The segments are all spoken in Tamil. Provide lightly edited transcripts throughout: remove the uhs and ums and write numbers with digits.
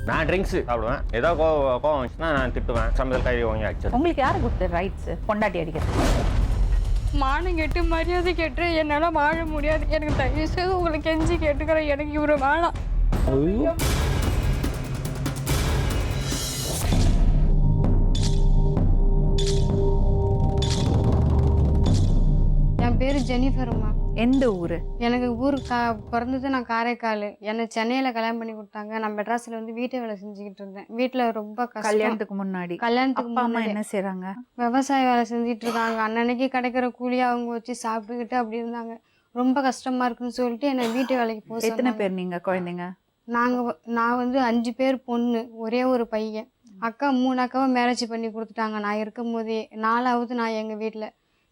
நான் ட்ரிங்க்ஸ் சாப்பிடுவேன். ஏதோ கோவம் வந்துச்சுன்னா நான் திட்டுவேன். சமையல் கை வாங்கி அடிச்சு. உங்களுக்கு யாரு கொடுத்த ரைட்ஸ் பொண்டாட்டி அடிக்கிறது? மானம் கெட்டு மரியாதை கெட்டு என்னால் வாழ முடியாது. எனக்கு தயவு செய்து உங்களுக்கு கெஞ்சி கேட்டுக்கிறேன், எனக்கு இவரு வேணாம். என் பேர் ஜெனிஃபருமா. எந்த ஊரு? எனக்கு ஊர் பிறந்தது நான் காரைக்கால். என்னை சென்னையில் கல்யாணம் பண்ணி கொடுத்தாங்க. நான் மெட்ராஸில் வந்து வீட்டு வேலை செஞ்சுக்கிட்டு இருந்தேன். வீட்டில் ரொம்ப கஷ்டம். கல்யாணத்துக்கு முன்னாடி கல்யாணத்துக்கு அம்மா என்ன செய்றாங்க? விவசாய வேலை செஞ்சுட்டு இருக்காங்க. அன்னன்னைக்கு கிடைக்கிற கூலியை அவங்க வச்சு சாப்பிட்டுக்கிட்டு அப்படி இருந்தாங்க. ரொம்ப கஷ்டமா இருக்குன்னு சொல்லிட்டு என்னை வீட்டு வேலைக்கு போக. எத்தனை பேர் நீங்க குழந்தைங்க? நான் வந்து 5 பேர் பொண்ணு, ஒரே ஒரு பையன். அக்கா 3 அக்காவை மேரேஜ் பண்ணி கொடுத்துட்டாங்க. நான் இருக்கும் போதே 4வது நான் எங்கள் வீட்டில்.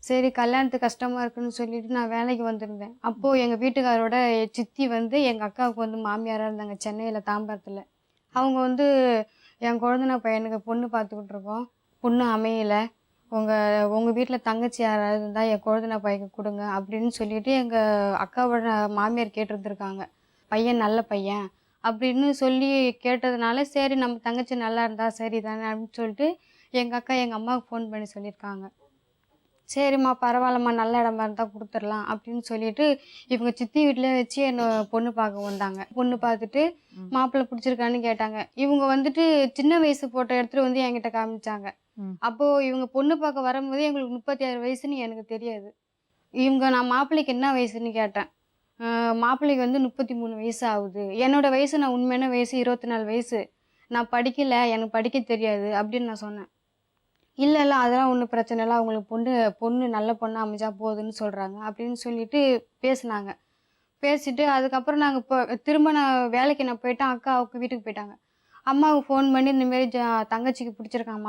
சரி கல்யாணத்துக்கு கஷ்டமாக இருக்குன்னு சொல்லிட்டு நான் வேலைக்கு வந்திருந்தேன். அப்போது எங்கள் வீட்டுக்காரோட சித்தி வந்து எங்கள் அக்காவுக்கு வந்து மாமியாராக இருந்தாங்க சென்னையில் தாம்பரத்தில். அவங்க வந்து என் குழந்தைன பையனுக்கு பொண்ணு பார்த்துக்கிட்டு இருக்கோம், பொண்ணு அமையலை, உங்கள் வீட்டில் தங்கச்சி யாராவது இருந்தால் என் குழந்தைன பையனுக்கு கொடுங்க அப்படின்னு சொல்லிட்டு எங்கள் அக்காவோட மாமியார் கேட்டிருந்துருக்காங்க. பையன் நல்ல பையன் அப்படின்னு சொல்லி கேட்டதுனால சரி நம்ம தங்கச்சி நல்லா இருந்தா சரி தானே அப்படின்னு சொல்லிட்டு எங்கள் அக்கா எங்கள் அம்மாவுக்கு ஃபோன் பண்ணி சொல்லியிருக்காங்க. சரிம்மா பரவாயில்லம்மா, நல்ல இடமா இருந்தால் கொடுத்துடலாம் அப்படின்னு சொல்லிட்டு இவங்க சித்தி வீட்டிலே வச்சு என்னை பொண்ணு பார்க்க வந்தாங்க. பொண்ணு பார்த்துட்டு மாப்பிள்ளை பிடிச்சிருக்கான்னு கேட்டாங்க. இவங்க வந்துட்டு சின்ன வயசு போட்டோ எடுத்துகிட்டு வந்து என்கிட்ட காமிச்சாங்க. அப்போது இவங்க பொண்ணு பார்க்க வரும்போது எங்களுக்கு 36 வயசுன்னு எனக்கு தெரியாது. நான் மாப்பிள்ளைக்கு என்ன வயசுன்னு கேட்டேன். மாப்பிள்ளைக்கு வந்து 33 வயசு ஆகுது. என்னோட வயசு, நான் உண்மையான வயசு 24 வயசு. நான் படிக்கலை, எனக்கு படிக்க தெரியாது அப்படின்னு நான் சொன்னேன். இல்லை அதெல்லாம் ஒன்றும் பிரச்சனை இல்லை, அவங்களுக்கு பொண்ணு நல்ல பொண்ணு அமைஞ்சா போகுதுன்னு சொல்கிறாங்க அப்படின்னு சொல்லிட்டு பேசினாங்க. பேசிட்டு அதுக்கப்புறம் நாங்கள் இப்போ திரும்ப நான் வேலைக்கு நான் போயிட்டேன். அக்காவுக்கு வீட்டுக்கு போயிட்டாங்க. அம்மாவுக்கு ஃபோன் பண்ணி இந்தமாரி தங்கச்சிக்கு பிடிச்சிருக்காங்க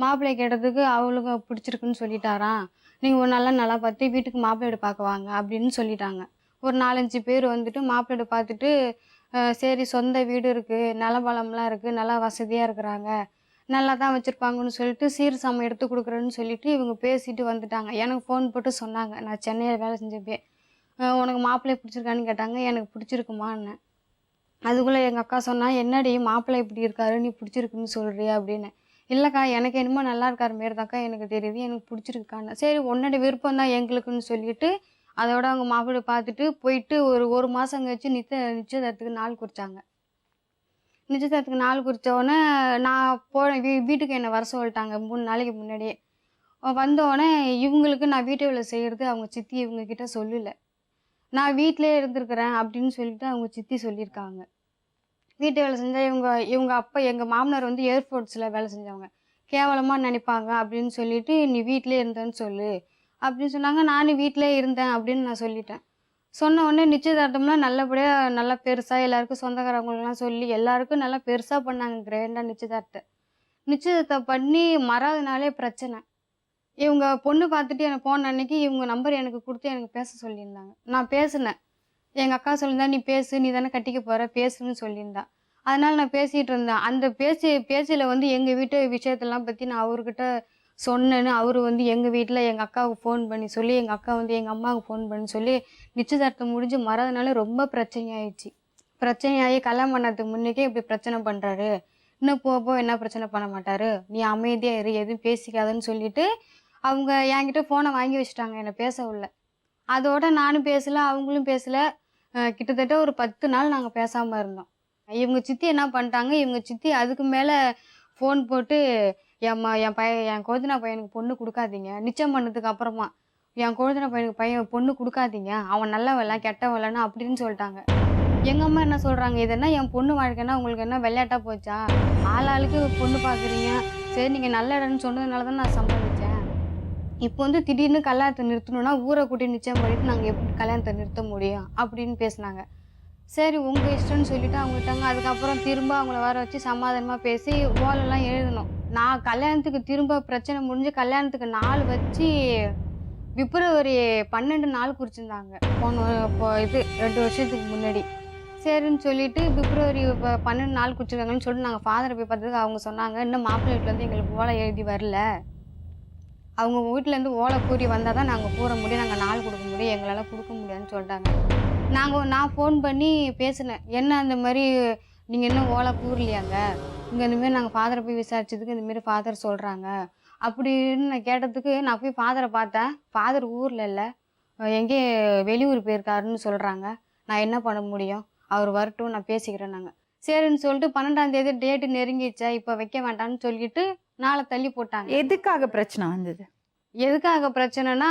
மாப்பிள்ளைய கேட்டதுக்கு அவளுக்கு பிடிச்சிருக்குன்னு சொல்லிட்டாராம். நீங்கள் ஒரு நல்லா பார்த்து வீட்டுக்கு மாப்பிள்ளையோட பார்க்க வாங்க அப்படின்னு சொல்லிட்டாங்க. ஒரு 4-5 பேர் வந்துட்டு மாப்பிள்ளையோட பார்த்துட்டு சரி சொந்த வீடு இருக்குது, நிலபலம்லாம் இருக்குது, நல்லா வசதியாக இருக்கிறாங்க, நல்லா தான் வச்சுருப்பாங்கன்னு சொல்லிட்டு சீர் சாமான் எடுத்து கொடுக்குறேன்னு சொல்லிட்டு இவங்க பேசிட்டு வந்துட்டாங்க. எனக்கு ஃபோன் போட்டு சொன்னாங்க, நான் சென்னையில் வேலை செஞ்சப்பே உனக்கு மாப்பிள்ளைய பிடிச்சிருக்கான்னு கேட்டாங்க. எனக்கு பிடிச்சிருக்குமான்னு. அதுக்குள்ளே எங்கள் அக்கா சொன்னால் என்னடி மாப்பிள்ளை இப்படி இருக்காரு நீ பிடிச்சிருக்குன்னு சொல்கிறியா அப்படின்னு. இல்லைக்கா எனக்கு என்னமோ நல்லா இருக்கார் மாரி தாக்கா எனக்கு தெரியுது, எனக்கு பிடிச்சிருக்கான்னு. சரி உன்னோட விருப்பம் தான் எங்களுக்குன்னு சொல்லிட்டு அதோட அவங்க மாப்பிள்ளை பார்த்துட்டு போயிட்டு ஒரு மாதம் கழிச்சு நிச்சயதார்த்தத்துக்கு நாள் குறித்தாங்க. நிச்சயதார்த்தத்துக்கு நாள் குறித்தோடனே நான் போனேன். வீட்டுக்கு என்னை வர சொல்லிட்டாங்க 3 நாளைக்கு முன்னாடியே. வந்தோடனே இவங்களுக்கு நான் வீட்டு வேலை செய்கிறது அவங்க சித்தி இவங்கக்கிட்ட சொல்லலை. நான் வீட்டிலே இருந்திருக்கிறேன் அப்படின்னு சொல்லிட்டு அவங்க சித்தி சொல்லியிருக்காங்க. வீட்டு வேலை செஞ்சால் இவங்க அப்பா எங்கள் மாமனார் வந்து ஏர்ஃபோர்ஸில் வேலை செஞ்சவங்க, கேவலமாக நினைப்பாங்க அப்படின்னு சொல்லிட்டு நீ வீட்டிலே இருந்தேன்னு சொல்லு அப்படின்னு சொன்னாங்க. நானும் வீட்டிலே இருந்தேன் அப்படின்னு நான் சொல்லிட்டேன். சொன்ன உடனே நிச்சயதார்த்தம்லாம் நல்லபடியாக நல்லா பெருசாக எல்லாருக்கும் சொந்தக்காரவங்களுக்கெல்லாம் சொல்லி எல்லாருக்கும் நல்லா பெருசாக பண்ணாங்க. கிராண்டாக நிச்சயதார்த்தம் பண்ணி மறாவது நாளே பிரச்சனை. இவங்க பொண்ணு பார்த்துட்டு எனக்கு போன அன்னைக்கு இவங்க நம்பர் எனக்கு கொடுத்து எனக்கு பேச சொல்லியிருந்தாங்க. நான் பேசினேன். எங்கள் அக்கா சொல்லியிருந்தா நீ பேசு, நீ தானே கட்டிக்க போகிற, பேசுன்னு சொல்லியிருந்தா. அதனால் நான் பேசிகிட்டு இருந்தேன். அந்த பேச்சில் வந்து எங்கள் வீட்டு விஷயத்தெல்லாம் பற்றி நான் அவர்கிட்ட சொன்னேன்னு அவர் வந்து எங்கள் வீட்டில் எங்கள் அக்காவுக்கு ஃபோன் பண்ணி சொல்லி எங்கள் அக்கா வந்து எங்கள் அம்மாவுக்கு ஃபோன் பண்ணி சொல்லி நிச்சயதார்த்தம் முடிஞ்சு மறதுனால ரொம்ப பிரச்சனையாயிடுச்சு. பிரச்சனையாகி கல்யாணம் பண்ணதுக்கு முன்னைக்கே இப்படி பிரச்சனை பண்ணுறாரு, இன்னும் போக என்ன பிரச்சனை பண்ண மாட்டார், நீ அமைதியாக இரு, எதுவும் பேசிக்காதுன்னு சொல்லிட்டு அவங்க என்கிட்ட ஃபோனை வாங்கி வச்சுட்டாங்க, என்னை பேச உள்ள. அதோட நானும் பேசலை, அவங்களும் பேசலை. கிட்டத்தட்ட ஒரு 10 நாள் நாங்கள் பேசாமல் இருந்தோம். இவங்க சித்தி என்ன பண்ணிட்டாங்க, இவங்க சித்தி அதுக்கு மேலே ஃபோன் போட்டு என் குழந்தைனா பையனுக்கு பொண்ணு கொடுக்காதீங்க, நிச்சயம் பண்ணதுக்கு அப்புறமா என் குழந்தைனா பையன் பொண்ணு கொடுக்காதீங்க, அவன் நல்லவன் கெட்டவன்லன்னு அப்படின்னு சொல்லிட்டாங்க. எங்கள் அம்மா என்ன சொல்கிறாங்க, இதென்னா என் பொண்ணு வாழ்க்கைன்னா உங்களுக்கு என்ன விளையாட்டாக போச்சா, ஆளாளுக்கு பொண்ணு பார்க்குறீங்க, சரி நீங்கள் நல்ல இடம்னு சொன்னதுனால தான் நான் சம்பாதிச்சேன், இப்போ வந்து திடீர்னு கல்யாணத்தை நிறுத்தணும்னா ஊரை கூட்டி நிச்சயம் பண்ணிட்டு நாங்கள் எப்படி கல்யாணத்தை நிறுத்த முடியும் அப்படின்னு பேசினாங்க. சரி உங்கள் இஷ்டம்னு சொல்லிட்டு அவங்க விட்டாங்க. அதுக்கப்புறம் திரும்ப அவங்கள வர வச்சு சமாதானமாக பேசி ஓலெல்லாம் எழுதணும். நான் கல்யாணத்துக்கு திரும்ப பிரச்சனை முடிஞ்சு கல்யாணத்துக்கு நாள் வச்சு பிப்ரவரி 12 நாள் குறிச்சிருந்தாங்க. இப்போ 2 வருஷத்துக்கு முன்னாடி. சரின்னு சொல்லிட்டு பிப்ரவரி 12 நாள் குறிச்சிருக்காங்கன்னு சொல்லிட்டு நாங்கள் ஃபாதரை போய் பார்த்ததுக்கு அவங்க சொன்னாங்க, இன்னும் மாப்பிள்ளை வீட்டிலேருந்து எங்களுக்கு ஓலை எழுதி வரல, அவங்க வீட்டிலேருந்து ஓலை கூறி வந்தால் தான் நாங்கள் கூற முடியும், நாங்கள் நாள் கொடுக்க முடியும், எங்களால் கொடுக்க முடியாதுன்னு சொல்லிட்டாங்க. நான் ஃபோன் பண்ணி பேசினேன், என்ன அந்த மாதிரி நீங்கள் இன்னும் ஓலை கூறலையாங்க, இங்கே இந்தமாரி நாங்கள் ஃபாதரை போய் விசாரிச்சதுக்கு இந்தமாரி ஃபாதர் சொல்கிறாங்க அப்படின்னு நான் கேட்டதுக்கு, நான் போய் ஃபாதரை பார்த்தேன். ஃபாதர் ஊரில் இல்லை, எங்கேயோ வெளியூர் போயிருக்காருன்னு சொல்கிறாங்க. நான் என்ன பண்ண முடியும், அவர் வரட்டும், நான் பேசிக்கிறேன்னாங்க. சரின்னு சொல்லிட்டு 12ஆம் தேதி டேட்டு நெருங்கிச்சா, இப்போ வைக்க வேண்டாம்னு சொல்லிட்டு நாளை தள்ளி போட்டாங்க. எதுக்காக பிரச்சனை வந்தது? எதுக்காக பிரச்சனைனா,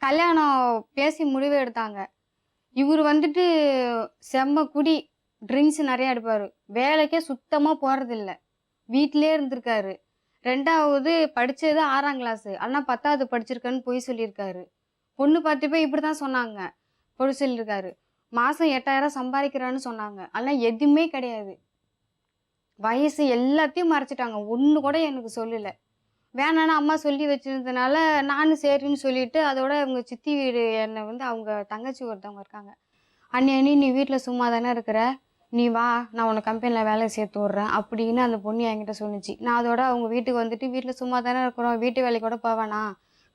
கல்யாணம் பேசி முடிவு எடுத்தாங்க. இவர் வந்துட்டு செம்ம குடி, ட்ரிங்க்ஸ் நிறையா எடுப்பார், வேலைக்கே சுத்தமாக போகிறதில்ல, வீட்டிலே இருந்திருக்காரு. 2வது படித்தது 6ஆம் கிளாஸு, ஆனால் 10வது படிச்சிருக்கேன்னு பொய் சொல்லியிருக்காரு. பொண்ணு பார்த்து போய் இப்படி தான் சொன்னாங்க, பொய் சொல்லியிருக்காரு. மாதம் 8000 சம்பாதிக்கிறான்னு சொன்னாங்க, ஆனால் எதுவுமே கிடையாது. வயசு எல்லாத்தையும் மறைச்சிட்டாங்க, ஒன்று கூட எனக்கு சொல்லலை. வேணான்னு அம்மா சொல்லி வச்சிருந்ததுனால நானும் சரின்னு சொல்லிட்டு, அதோட அவங்க சித்தி வீடு என்னை வந்து அவங்க தங்கச்சி ஒருத்தவங்க இருக்காங்க. அண்ணி நீ வீட்டில் சும்மா தானே இருக்கிற, நீ வா, நான் உன்னை கம்பெனியில் வேலை சேர்த்து விட்றேன் அப்படின்னு அந்த பொண்ணு என்கிட்ட சொன்னிச்சு. நான் அதோட அவங்க வீட்டுக்கு வந்துட்டு, வீட்டில் சும்மா தானே இருக்கிறோம், வீட்டு வேலைக்கு கூட போவேண்ணா,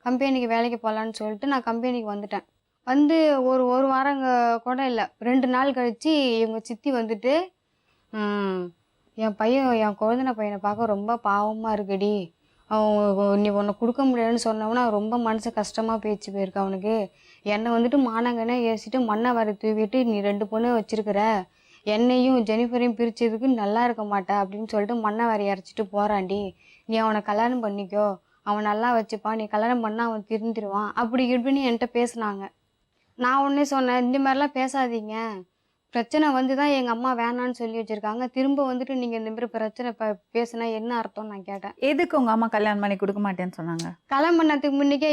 கம்பெனிக்கு வேலைக்கு போகலான்னு சொல்லிட்டு நான் கம்பெனிக்கு வந்துட்டேன். வந்து ஒரு வாரம் கூட இல்லை, 2 நாள் கழித்து இவங்க சித்தி வந்துட்டு, என் பையன், என் குழந்தை பையனை பார்க்க ரொம்ப பாவமாக இருக்குடி, அவன் நீ உன்னை கொடுக்க முடியாதுன்னு சொன்னவனா ரொம்ப மனசு கஷ்டமாக போயிருக்கு அவனுக்கு. என்னை வந்துட்டு மானங்கன்னே ஏசிட்டு மண்ணை வர தூவிட்டு நீ 2 பொண்ணு வச்சிருக்கிற, என்னையும் ஜெனிஃபரையும் பிரிச்சதுக்கு நல்லா இருக்க மாட்டா அப்படின்னு சொல்லிட்டு மண்ணை வர இறச்சிட்டு போகிறான்டி. நீ அவனை கல்யாணம் பண்ணிக்கோ, அவன் நல்லா வச்சுப்பான், நீ கல்யாணம் பண்ணால் அவன் திருந்திடுவான் அப்படி இப்படின்னு என்கிட்ட பேசினாங்க. நான் ஒன்றே சொன்னேன், இந்த மாதிரிலாம் பேசாதீங்க, பிரச்சனை வந்து தான் எங்கள் அம்மா வேணான்னு சொல்லி வச்சுருக்காங்க, திரும்ப வந்துட்டு நீங்கள் இந்த மாதிரி பிரச்சனை பேசுனா என்ன அர்த்தம்னு நான் கேட்டேன். எதுக்கு உங்கள் அம்மா கல்யாணம் பண்ணி கொடுக்க மாட்டேன்னு சொன்னாங்க? கல்யாணம் பண்ணதுக்கு முன்னிக்கே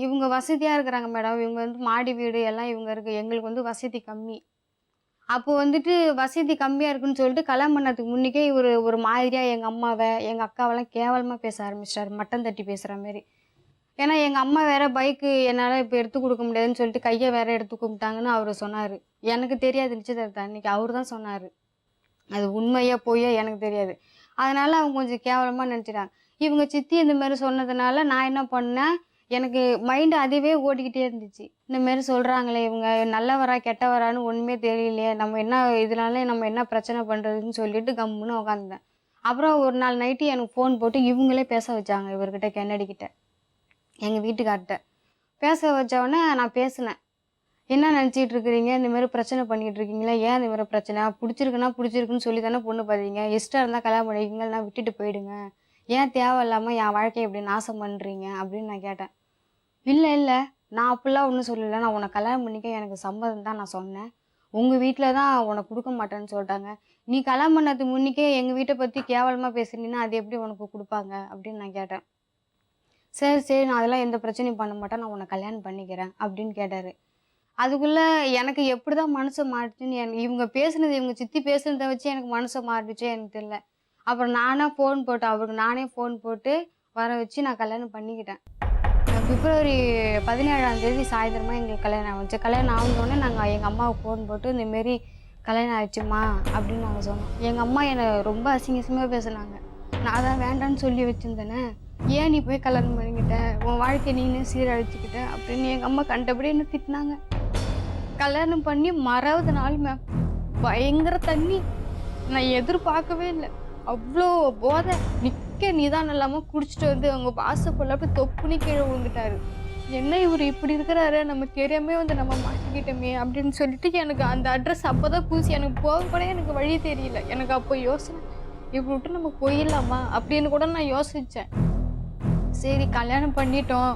இவங்க வசதியாக இருக்கிறாங்க மேடம், இவங்க வந்து மாடி வீடு எல்லாம் இவங்க இருக்குது, எங்களுக்கு வந்து வசதி கம்மி. அப்போ வந்துட்டு வசதி கம்மியாக இருக்குன்னு சொல்லிட்டு கல்யாணம் பண்ணதுக்கு முன்னிக்கே ஒரு மாதிரியாக எங்கள் அம்மாவை எங்கள் அக்காவெல்லாம் கேவலமாக பேச ஆரம்பிச்சிட்டாரு, மட்டம் தட்டி பேசுகிற மாதிரி. ஏன்னா எங்கள் அம்மா வேறு பைக்கு என்னால் இப்போ எடுத்து கொடுக்க முடியாதுன்னு சொல்லிட்டு கையை வேறு எடுத்து கும்பிட்டாங்கன்னு அவர் சொன்னார். எனக்கு தெரியாது நிச்சயதார்த்தம் அன்றைக்கி, அவர் தான் சொன்னார். அது உண்மையா போயா எனக்கு தெரியாது. அதனால் அவங்க கொஞ்சம் கேவலமாக நினச்சிட்டாங்க. இவங்க சித்தி இந்த மாதிரி சொன்னதுனால நான் என்ன பண்ணேன், எனக்கு மைண்டு அதுவே ஓடிக்கிட்டே இருந்துச்சு. இந்தமாரி சொல்கிறாங்களே இவங்க, நல்லவரா கெட்டவரான்னு ஒன்றுமே தெரியலையே, நம்ம என்ன பிரச்சனை பண்ணுறதுன்னு சொல்லிட்டு கம்முன்னு உட்காந்துட்டேன். அப்புறம் ஒரு நாள் நைட்டு எனக்கு ஃபோன் போட்டு இவங்களே பேச வச்சாங்க, இவர்கிட்ட கென்னடிக்கிட்ட, எங்கள் வீட்டுக்கார்ட்ட பேச வச்சவொடனே நான் பேசினேன். என்ன நினச்சிட்டு இருக்கிறீங்க, இந்தமாரி பிரச்சனை பண்ணிகிட்டு இருக்கீங்களா, ஏன் இந்த மாதிரி பிரச்சனை, பிடிச்சிருக்குன்னு சொல்லி தானே பொண்ணு பார்த்தீங்க, இஷ்டம் இருந்தால் கல்யாணம் பண்ணிக்கிங்க, நான் விட்டுட்டு போயிடுங்க, ஏன் தேவையில்லாமல் என் வாழ்க்கையை இப்படி நாசம் பண்ணுறீங்க அப்படின்னு நான் கேட்டேன். இல்லை நான் அப்படிலாம் ஒன்றும் சொல்லலை, நான் உன்னை கல்யாணம் பண்ணிக்க எனக்கு சம்மதம் தான் நான் சொன்னேன், உங்கள் வீட்டில் தான் உன்னை கொடுக்க மாட்டேன்னு சொல்லிட்டாங்க, நீ கல்யாணம் பண்ணதுக்கு முன்னிக்கே எங்கள் வீட்டை பற்றி கேவலமாக பேசுனீங்கன்னா அது எப்படி உனக்கு கொடுப்பாங்க அப்படின்னு நான் கேட்டேன். சரி நான் அதெல்லாம் எந்த பிரச்சனையும் பண்ண மாட்டேன், நான் உன்னை கல்யாணம் பண்ணிக்கிறேன் அப்படின்னு கேட்டார். அதுக்குள்ளே எனக்கு எப்படி தான் மனசை மாறிச்சுன்னு இவங்க பேசுனது, இவங்க சித்தி பேசுனதை வச்சு எனக்கு மனசை மாறிடுச்சே எனக்கு தெரியல. அப்புறம் அவருக்கு நானே ஃபோன் போட்டு வர வச்சு நான் கல்யாணம் பண்ணிக்கிட்டேன். பிப்ரவரி 17ஆம் தேதி சாயந்தரமாக எங்களுக்கு கல்யாணம் ஆச்சு. கல்யாணம் ஆகுனோடனே நாங்கள் எங்கள் அம்மாவுக்கு ஃபோன் போட்டு இந்தமாரி கல்யாணம் ஆயிடுச்சுமா அப்படின்னு நாங்கள் சொன்னோம். எங்கள் அம்மா என்னை ரொம்ப அசிங்கமாக பேசுனாங்க. நான் தான் வேண்டான்னு சொல்லி வச்சுருந்தேனே, ஏன் நீ போய் கல்யாணம் பண்ணிக்கிட்ட, உன் வாழ்க்கை நீனே சீரழிச்சிக்கிட்ட அப்படின்னு எங்கள் அம்மா கண்டபடி என்ன திட்டினாங்க. கல்யாணம் பண்ணி 10வது நாள் மேம் பயங்கர தண்ணி, நான் எதிர்பார்க்கவே இல்லை, அவ்வளோ போதை, நிற்க நிதானம் இல்லாமல் குடிச்சிட்டு வந்து அவங்க வாசப்பொல்ல அப்படி தொப்புனி கீழே விழுந்துட்டாரு. என்ன இவர் இப்படி இருக்கிறாரு, நம்ம தெரியாமே வந்து நம்ம மாட்டிக்கிட்டோமே அப்படின்னு சொல்லிட்டு எனக்கு அந்த அட்ரஸ் அப்போ தான் பூசி, எனக்கு போக கூட எனக்கு வழி தெரியல. எனக்கு அப்போ யோசனை, இப்படி விட்டு நம்ம போயிடலாமா அப்படின்னு கூட நான் யோசித்தேன். சரி கல்யாணம் பண்ணிட்டோம்,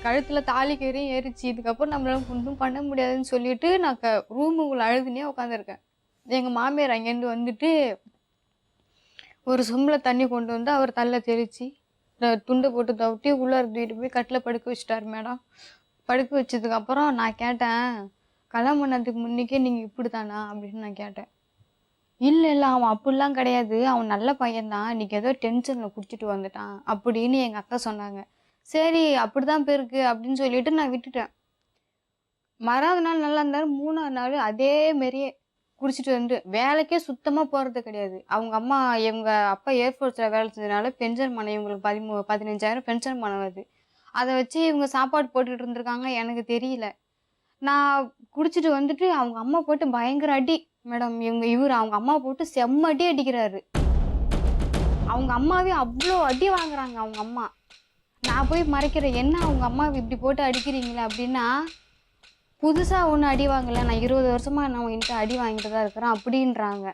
கழுத்தில் தாலி கயிறையும் ஏறிச்சு, இதுக்கப்புறம் நம்மளால ஒன்றும் பண்ண முடியாதுன்னு சொல்லிட்டு நான் ரூமுக்குள்ளே அழுதுனே உட்காந்துருக்கேன். எங்கள் மாமியார் அங்கேருந்து வந்துட்டு ஒரு சொம்பில் தண்ணி கொண்டு வந்து அவர் தள்ள தெளித்து துண்டை போட்டு தவிட்டி உள்ளே இருந்துட்டு போய் கட்டில் படுக்க வச்சுட்டார் மேடம். படுக்க வச்சதுக்கப்புறம் நான் கேட்டேன், கல்யாணம் பண்ணதுக்கு முன்னிக்கே நீங்கள் இப்படி தானா அப்படின்னு நான் கேட்டேன். இல்லை அவன் அப்படிலாம் கிடையாது, அவன் நல்ல பையன்தான், இன்றைக்கி ஏதோ டென்ஷனில் குடிச்சிட்டு வந்துட்டான் அப்படின்னு எங்கள் அக்கா சொன்னாங்க. சரி அப்படி தான் போயிருக்கு அப்படின்னு சொல்லிட்டு நான் விட்டுட்டேன். மறாவது நாள் நல்லா இருந்தாலும் 3ஆவது நாள் அதே மாரியே குடிச்சிட்டு வந்து வேலைக்கே சுத்தமாக போகிறது கிடையாது. அவங்க அம்மா, எங்கள் அப்பா ஏர்ஃபோர்ஸில் வேலை செஞ்சதுனால பென்ஷன் பணம் இவங்களுக்கு 15,000 பென்ஷன் பணம் வருது. அதை வச்சு இவங்க சாப்பாடு போட்டுக்கிட்டு இருந்திருக்காங்க, எனக்கு தெரியல. நான் குடிச்சிட்டு வந்துட்டு அவங்க அம்மா போட்டு பயங்கர அடி மேடம். அவங்க அம்மா போட்டு செம்ம அடி அடிக்கிறாரு. அவங்க அம்மாவே அவ்வளோ அடி வாங்குறாங்க அவங்க அம்மா. நான் போய் மறைக்கிறேன், என்ன அவங்க அம்மாவை இப்படி போட்டு அடிக்கிறீங்களே அப்படின்னா, புதுசாக ஒன்றும் அடி வாங்கலை, நான் 20 வருஷமாக நான் என்கிட்ட அடி வாங்கிட்டு தான் இருக்கிறேன் அப்படின்றாங்க.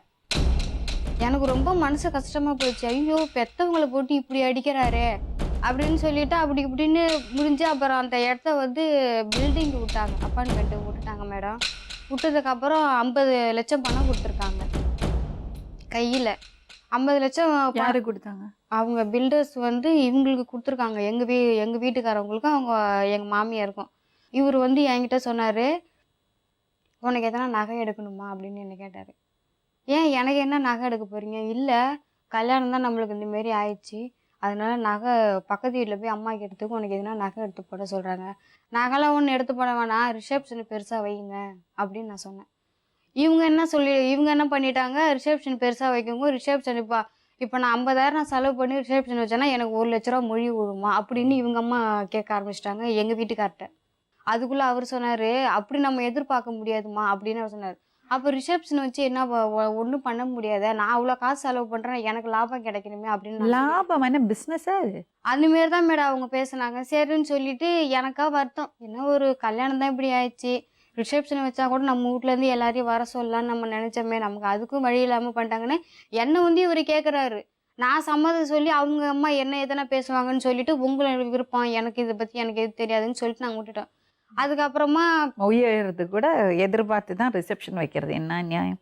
எனக்கு ரொம்ப மனசு கஷ்டமாக போயிடுச்சு. ஐயோ பெற்றவங்களை போட்டு இப்படி அடிக்கிறாரே அப்படின்னு சொல்லிட்டு அப்படி இப்படின்னு முடிஞ்சு அப்புறம் அந்த இடத்த வந்து பில்டிங் விட்டாங்க, அப்பார்ட்மெண்ட்டு விட்டுட்டாங்க மேடம். விட்டதுக்கப்புறம் 50 லட்சம் பணம் கொடுத்துருக்காங்க கையில். 50 லட்சம் யாரு கொடுத்தாங்க? அவங்க பில்டர்ஸ் வந்து இவங்களுக்கு கொடுத்துருக்காங்க, எங்கள் வீட்டுக்காரவங்களுக்கும் அவங்க எங்கள் மாமியாருக்கும். இவர் வந்து என்கிட்ட சொன்னார், உனக்கு எதனா நகை எடுக்கணுமா அப்படின்னு என்ன கேட்டார். ஏன் எனக்கு என்ன நகை எடுக்க போகிறீங்க? இல்லை, கல்யாணம் தான் நம்மளுக்கு இந்தமாரி ஆயிடுச்சு, அதனால நகை பக்கத்து வீட்டில் போய் அம்மாவுக்கு எடுத்துக்கு உனக்கு எதுனா நகை எடுத்து போட சொல்கிறாங்க. நகைலாம் ஒன்று எடுத்து போட வேணாம், ரிசப்ஷன் பெருசாக வைங்க அப்படின்னு நான் சொன்னேன். இவங்க என்ன பண்ணிட்டாங்க, ரிசப்ஷன் பெருசாக வைக்கவங்க ரிசப்ஷன் இப்போ நான் 50,000 நான் செலவு பண்ணி ரிசப்ஷன் வச்சேன்னா எனக்கு 1 லட்ச ரூபா மொழி விழுமா அப்படின்னு இவங்க அம்மா கேட்க ஆரம்பிச்சிட்டாங்க எங்கள் வீட்டுக்கார்ட்ட. அதுக்குள்ளே அவர் சொன்னார், அப்படி நம்ம எதிர்பார்க்க முடியாதுமா அப்படின்னு அவர் சொன்னார். அப்போ ரிசப்ஷன் வச்சு என்ன ஒன்றும் பண்ண முடியாத, நான் அவ்வளோ காசு செலவு பண்ணுறேன், எனக்கு லாபம் கிடைக்கணுமே அப்படின்னு. லாபம் என்ன பிஸ்னஸா? அதுமாரி தான் மேடம் அவங்க பேசுனாங்க. சரின்னு சொல்லிட்டு எனக்கா வருத்தம், என்ன ஒரு கல்யாணம் தான் இப்படி ஆயிடுச்சு, ரிசப்ஷனை வச்சா கூட நம்ம வீட்லேருந்து எல்லாரையும் வர சொல்லலான்னு நம்ம நினச்சோமே, நமக்கு அதுக்கும் வழி இல்லாமல் பண்ணிட்டாங்கன்னு என்னை வந்து இவர் கேட்குறாரு. நான் சம்மதம் சொல்லி அவங்க அம்மா என்ன எதனா பேசுவாங்கன்னு சொல்லிட்டு உங்களோட விருப்பம், எனக்கு இதை பற்றி எனக்கு எது தெரியாதுன்னு சொல்லிட்டு நாங்கள் விட்டுட்டோம். அதுக்கப்புறமா உயர்றது கூட எதிர்பார்த்து தான் ரிசப்ஷன் வைக்கிறது, என்ன நியாயம்?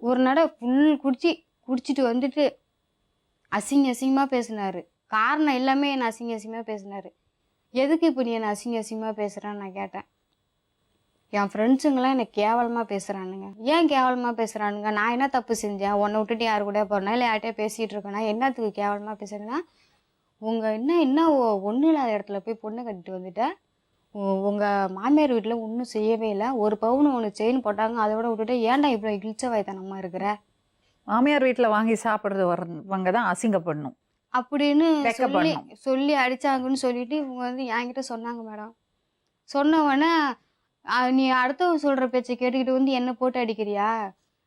ஒரு நட ஃபுல் குடிச்சிட்டு வந்துட்டு அசிங்கமாக பேசினார். காரணம் எல்லாமே என்னை அசிங்கமாக பேசினார். எதுக்கு இப்போ நீ என்னை அசிங்கமாக பேசுகிறான்னு நான் கேட்டேன். என் ஃப்ரெண்ட்ஸுங்களாம் என்னை கேவலமாக பேசுகிறானுங்க. ஏன் கேவலமாக பேசுகிறானுங்க? நான் என்ன தப்பு செஞ்சேன்? உன்னை விட்டுட்டு யாரு கூட போகிறேன்னா இல்லை யார்கிட்டயே பேசிகிட்டு இருக்கேன்னா என்னத்துக்கு கேவலமாக பேசுகிறேன்னா, உங்கள் என்ன ஒன்றும் இல்லாத இடத்துல போய் பொண்ணை கட்டிட்டு வந்துட்டேன், உங்கள் மாமியார் வீட்டில் ஒன்றும் செய்யவே இல்லை, 1 பவுன் ஒன்று செயின் போட்டாங்க, அதை விட விட்டுட்டு ஏன்டா இவ்வளோ இழிச்ச வயத்தனமாக இருக்கிற? மாமியார் வீட்டில் வாங்கி சாப்பிட்றது வரவங்க தான் அசிங்கப்படணும் அப்படின்னு சொல்லி அடித்தாங்கன்னு சொல்லிட்டு இவங்க வந்து என்கிட்ட சொன்னாங்க மேடம். சொன்னவொடனே நீ அடுத்தவங்க சொல்கிற பேச்சை கேட்டுக்கிட்டு வந்து என்ன போட்டு அடிக்கிறியா?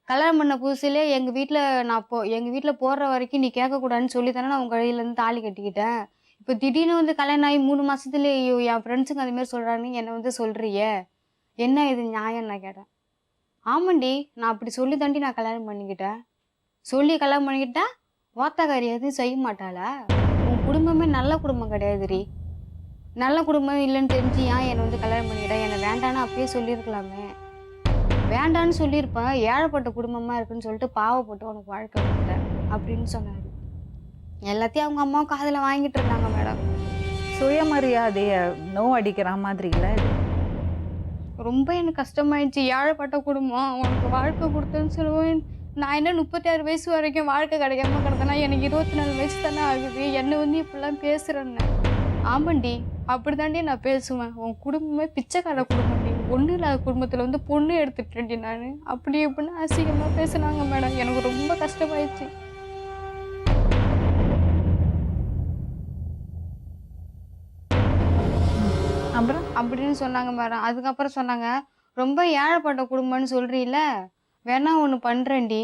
கல்யாணம் பண்ண புதுசுலே எங்கள் வீட்டில் போடுற வரைக்கும் நீ கேட்கக்கூடாதுன்னு சொல்லி தானே நான் உங்கள் கையிலேருந்து தாலி கட்டிக்கிட்டேன். இப்போ திடீர்னு வந்து கல்யாணம் ஆகி 3 மாதத்துலேயே என் ஃப்ரெண்ட்ஸுங்க அதுமாரி சொல்கிறான்னு என்னை வந்து சொல்கிறியே, என்ன இது நியாயம் நான் கேட்டேன். ஆமாண்டி, நான் அப்படி சொல்லி தாண்டி நான் கல்யாணம் பண்ணிக்கிட்டேன். சொல்லி கல்யாணம் பண்ணிக்கிட்டா ஓத்தாக்காரி எதுவும் செய்ய மாட்டாளா? உன் குடும்பமே நல்ல குடும்பம் கிடையாதுரி. நல்ல குடும்பம் இல்லைன்னு தெரிஞ்சு ஏன் என்னை வந்து கல்யாணம் பண்ணிக்கிட்டேன்? என்னை வேண்டான்னு அப்பயே சொல்லியிருக்கலாமே. வேண்டான்னு சொல்லியிருப்பேன், ஏழைப்பட்ட குடும்பமாக இருக்குன்னு சொல்லிட்டு பாவப்பட்டு உனக்கு வாழ்க்கை கொடுத்தேன் அப்படின்னு சொன்னார். எல்லாத்தையும் அவங்க அம்மாவும் காதில் வாங்கிட்டு இருந்தாங்க மேடம். சுயமரியாதைய நோ அடிக்கிற மாதிரி இல்லை. ரொம்ப எனக்கு கஷ்டமாயிடுச்சு. ஏழைப்பட்ட குடும்பம் உனக்கு வாழ்க்கை கொடுத்தேன்னு சொல்லுவேன். நான் என்ன 36 வயசு வரைக்கும் வாழ்க்கை கிடைக்காம கிடந்தேன்னா எனக்கு 24 வயசு தானே ஆகுது, என்னை வந்து இப்படிலாம் பேசுகிறேன்னு. ஆமாண்டி, அப்படி தாண்டி நான் பேசுவேன். உன் குடும்பமே பிச்சைக்கார குடும்பம்டி, ஒன்றும் இல்லாத குடும்பத்தில் வந்து பொண்ணு எடுத்துட்டேன்டி நான் அப்படி இப்படின்னு அசிங்கமாக பேசுனாங்க மேடம். எனக்கு ரொம்ப கஷ்டமாயிடுச்சு. அப்புறம் அப்படின்னு சொன்னாங்க மேடம். அதுக்கப்புறம் சொன்னாங்க, ரொம்ப ஏழைப்பட்ட குடும்பம்னு சொல்கிறீல்ல, வேணா ஒன்று பண்ணுறேன்டி,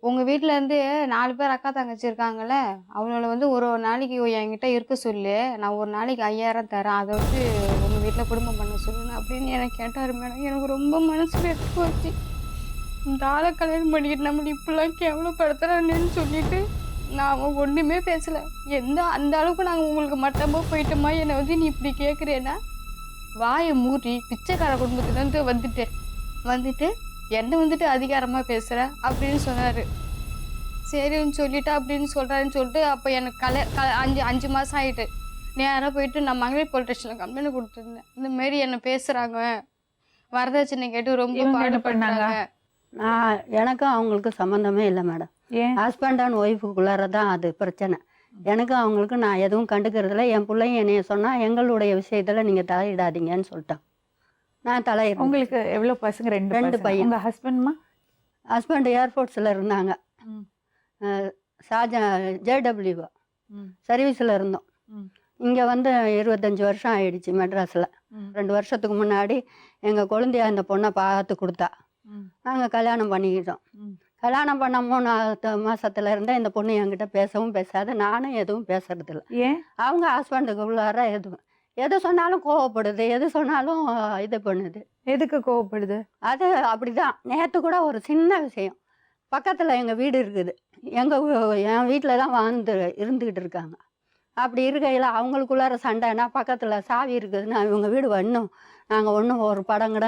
உங்கள் வீட்டிலேருந்து 4 பேர் அக்கா தங்கச்சி இருக்காங்கள்ல, அவங்கள வந்து ஒரு நாளைக்கு என்கிட்ட இருக்க சொல்லு, நான் ஒரு நாளைக்கு 5000 தரேன், அதை வச்சு உங்கள் வீட்டில் குடும்பம் பண்ண சொல்லுங்க அப்படின்னு எனக்கு கேட்டார் மேடம். எனக்கு ரொம்ப மனசு வெட்டு போச்சு. இந்த ஆளை கல்யாணம் பண்ணிக்கிட்டு நம்மளை இப்படிலாம் கேவலப்படுத்துறானேன்னு சொல்லிட்டு நான் ஒன்றுமே பேசலை. அந்த அளவுக்கு நாங்கள் உங்களுக்கு மட்டமாக போயிட்டோமா, என்னை வந்து நீ இப்படி கேட்குறேன்னா வாயை மூடி பிச்சைக்கார குடும்பத்துலேருந்து வந்துட்டு என்னை வந்துட்டு அதிகாரமாக பேசுகிற அப்படின்னு சொன்னார். சரின்னு சொல்லிட்டு அப்படின்னு சொல்கிறாருன்னு சொல்லிட்டு அப்போ எனக்கு 5 மாதம் ஆகிட்டு நேராக போயிட்டு நான் மகளிர் போலீஸ் ஸ்டேஷனில் கம்ப்ளைண்ட் கொடுத்துருந்தேன். இந்தமாரி என்னை பேசுகிறாங்க, வரதட்சணை கேட்டு ரொம்ப பாடுபட்டாங்க. எனக்கும் அவங்களுக்கு சம்மந்தமே இல்லை மேடம். ஹஸ்பண்ட் அண்ட் ஒய்ஃபுக்குள்ளார தான் அது பிரச்சனை. எனக்கு அவங்களுக்கு நான் எதுவும் கண்டுக்கிறதில்ல. என் பிள்ளையும் என்னைய சொன்னால் எங்களுடைய விஷயத்தில் நீங்கள் தலையிடாதீங்கன்னு சொல்லிட்டேன். நான் தலையிடுறேன். உங்களுக்கு எவ்வளோ பசங்க? 2 பையன். உங்கள் ஹஸ்பண்ட்மா? ஹஸ்பண்ட் ஏர்ஃபோர்ஸில் இருந்தாங்க, ஜேடபிள்யூ சர்வீஸில் இருந்தோம். இங்கே வந்து 25 வருஷம் ஆயிடுச்சு மெட்ராஸில். 2 வருஷத்துக்கு முன்னாடி எங்கள் குழந்தைய அந்த பொண்ணை பார்த்து கொடுத்தா. நாங்கள் கல்யாணம் பண்ணிக்கிட்டோம். கல்யாணம் பண்ண 3 மாசத்துல இருந்தே இந்த பொண்ணு என்கிட்ட பேசவும் பேசாது, நானும் எதுவும் பேசுறதில்ல. ஏன்? அவங்க ஹஸ்பண்டுக்கு உள்ளார எது சொன்னாலும் கோவப்படுது, எது சொன்னாலும் இது பண்ணுது. எதுக்கு கோவப்படுது? அது அப்படிதான். நேற்று கூட ஒரு சின்ன விஷயம், பக்கத்தில் எங்கள் வீடு இருக்குது, என் வீட்டில் தான் இருந்துக்கிட்டு இருக்காங்க. அப்படி இருக்கையில் அவங்களுக்குள்ளார சண்டைனா பக்கத்தில் சாவி இருக்குதுன்னா இவங்க வீடு இன்னும் நாங்கள் ஒன்றும் ஒரு படம்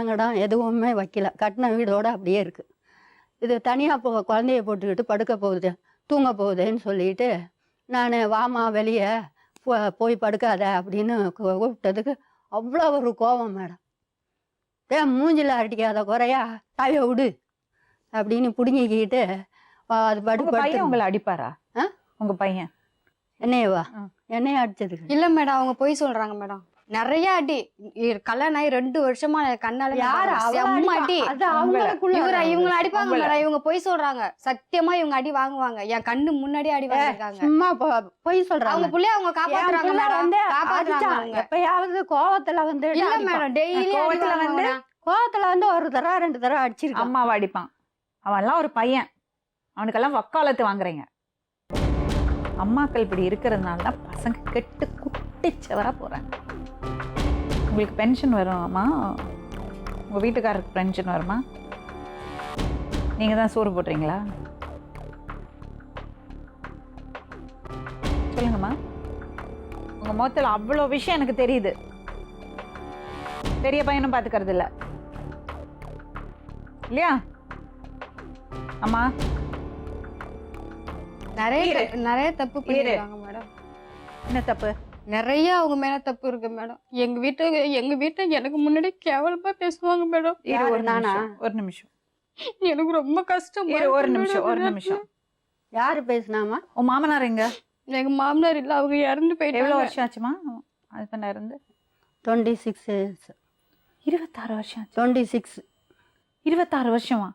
எதுவுமே வைக்கல, கட்டின வீடோடு அப்படியே இருக்குது. இது தனியாக குழந்தைய போட்டுக்கிட்டு படுக்க போகுது, தூங்க போகுதுன்னு சொல்லிட்டு நான் வாமா வெளியே போய் படுக்காத அப்படின்னு கூப்பிட்டதுக்கு அவ்வளோ ஒரு கோபம் மேடம். மூஞ்சில் அடிக்காத குறையா தாய விடு அப்படின்னு பிடுங்கிக்கிட்டு அது பையன் உங்களை அடிப்பாரா? உங்க பையன் என்னையவா? என்னைய அடிச்சது இல்ல மேடம், அவங்க பொய் சொல்றாங்க மேடம். நிறைய அடி. கல்யாணம் ஆகி 2 வருஷமா கண்ணால அடி. இவங்களை அடிப்பாங்க மேடம். இவங்க பொய் சொல்றாங்க. சத்தியமா இவங்க அடி வாங்குவாங்க. என் கண்ணு முன்னாடி அடி வாங்கிருக்காங்க. சும்மா பொய் சொல்றாங்க. அவங்க புள்ளைய அவங்க காப்பாத்துறாங்க மேடம். காப்பாத்துறாங்க. எப்பயாவது கோவத்துல வந்து இல்ல மேடம், டெய்லி கோவத்துல வந்து 1 தடவை 2 தடவை அடிச்சிருக்கான். அம்மாவை அடிப்பான். அவன் எல்லாம் ஒரு பையன், அவனுக்கெல்லாம் வக்காலத்து வாங்குறீங்க. அம்மாக்கள் இப்படி இருக்கிறதுனால தான் பசங்க கெட்டு குட்டிச்சவரா போறாங்க. உங்களுக்கு பென்ஷன் வருமா? உங்க வீட்டுக்காரருக்கு பென்ஷன் வருமா? நீங்க தான் சோறு போடுறீங்களா? சொல்லுங்கம்மா. உங்க முகத்தில் அவ்வளோ விஷயம் எனக்கு தெரியுது. பெரிய பையனும் பாத்துக்கிறது இல்ல இல்லையா அம்மா? நிறைய தப்பு பண்ணிருக்காங்க மேடம். என்ன தப்பு? நிறைய அவங்க மேல தப்பு இருக்கு மேடம். எங்க வீட்டை எனக்கு முன்னாடி கேவலமா பேசுவாங்க மேடம். ஒரு நிமிஷம் எனக்கு ரொம்ப கஷ்டம். ஒரு நிமிஷம். யாரு பேசினாமா? உன் மாமனார் எங்க? எங்க மாமனார் இல்ல, அவங்க இறந்து போயிட்டு. எவ்வளவு வருஷம் ஆச்சுமா ஹஸ்பண்ட் இருந்து? 26 years. 26 வருஷம். 26. 26 வருஷமா?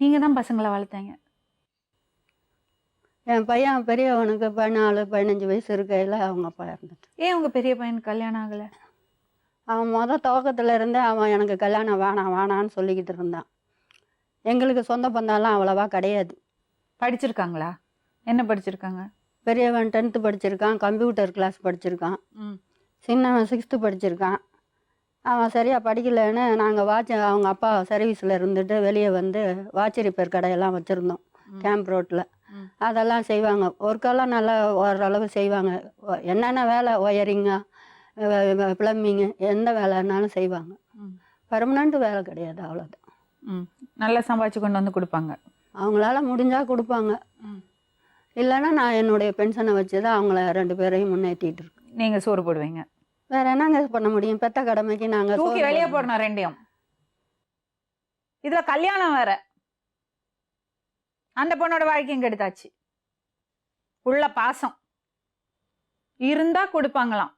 நீங்க தான் பசங்களை வளர்த்தீங்க. என் பையன் பெரியவனுக்கு 14-15 வயசு இருக்கையில் அவங்க அப்பா இறந்துட்டு. ஏன் உங்க பெரிய பையன் கல்யாணம் ஆகல? அவன் துவக்கத்துல இருந்தே அவன் எனக்கு கல்யாணம் வேணான்னு சொல்லிக்கிட்டு இருந்தான். எங்களுக்கு சொந்த பந்தம்லாம் அவ்வளவா கிடையாது. படிச்சிருக்காங்களா? என்ன படிச்சிருக்காங்க? பெரியவன் 10th படிச்சிருக்கான், கம்ப்யூட்டர் கிளாஸ் படிச்சிருக்கான். சின்னவன் 6th படிச்சிருக்கான். அவன் சரியாக படிக்கலைன்னு நாங்கள் அவங்க அப்பா சர்வீஸில் இருந்துட்டு வெளியே வந்து வாட்ச் ரிப்பேர் கடையெல்லாம் வச்சுருந்தோம் கேம்ப் ரோட்டில். அதெல்லாம் செய்வாங்க, ஒர்க்கெல்லாம் நல்லா ஓரளவு செய்வாங்க. என்னென்ன வேலை, ஒயரிங்கு, ப்ளம்பிங்கு, எந்த வேலைன்னாலும் செய்வாங்க. பர்மனண்ட் வேலை கிடையாது, அவ்வளோதான். நல்லா சம்பாதிச்சு கொண்டு வந்து கொடுப்பாங்க. அவங்களால முடிஞ்சால் கொடுப்பாங்க, இல்லைன்னா நான் என்னுடைய பென்ஷனை வச்சு தான் அவங்கள 2 பேரையும் முன்னேற்றிட்டு இருக்கேன். நீங்கள் சோறு போடுவீங்க, வேற என்னங்க பண்ண முடியும்? பெத்த கடமைக்கு நாங்கள் தூக்கி வெளியே போடணும் 2யும். இதில் கல்யாணம் வேற. அந்த பொண்ணோட வாழ்க்கையும் கெடுத்தாச்சு. உள்ள பாசம் இருந்தா கொடுப்பாங்களாம்,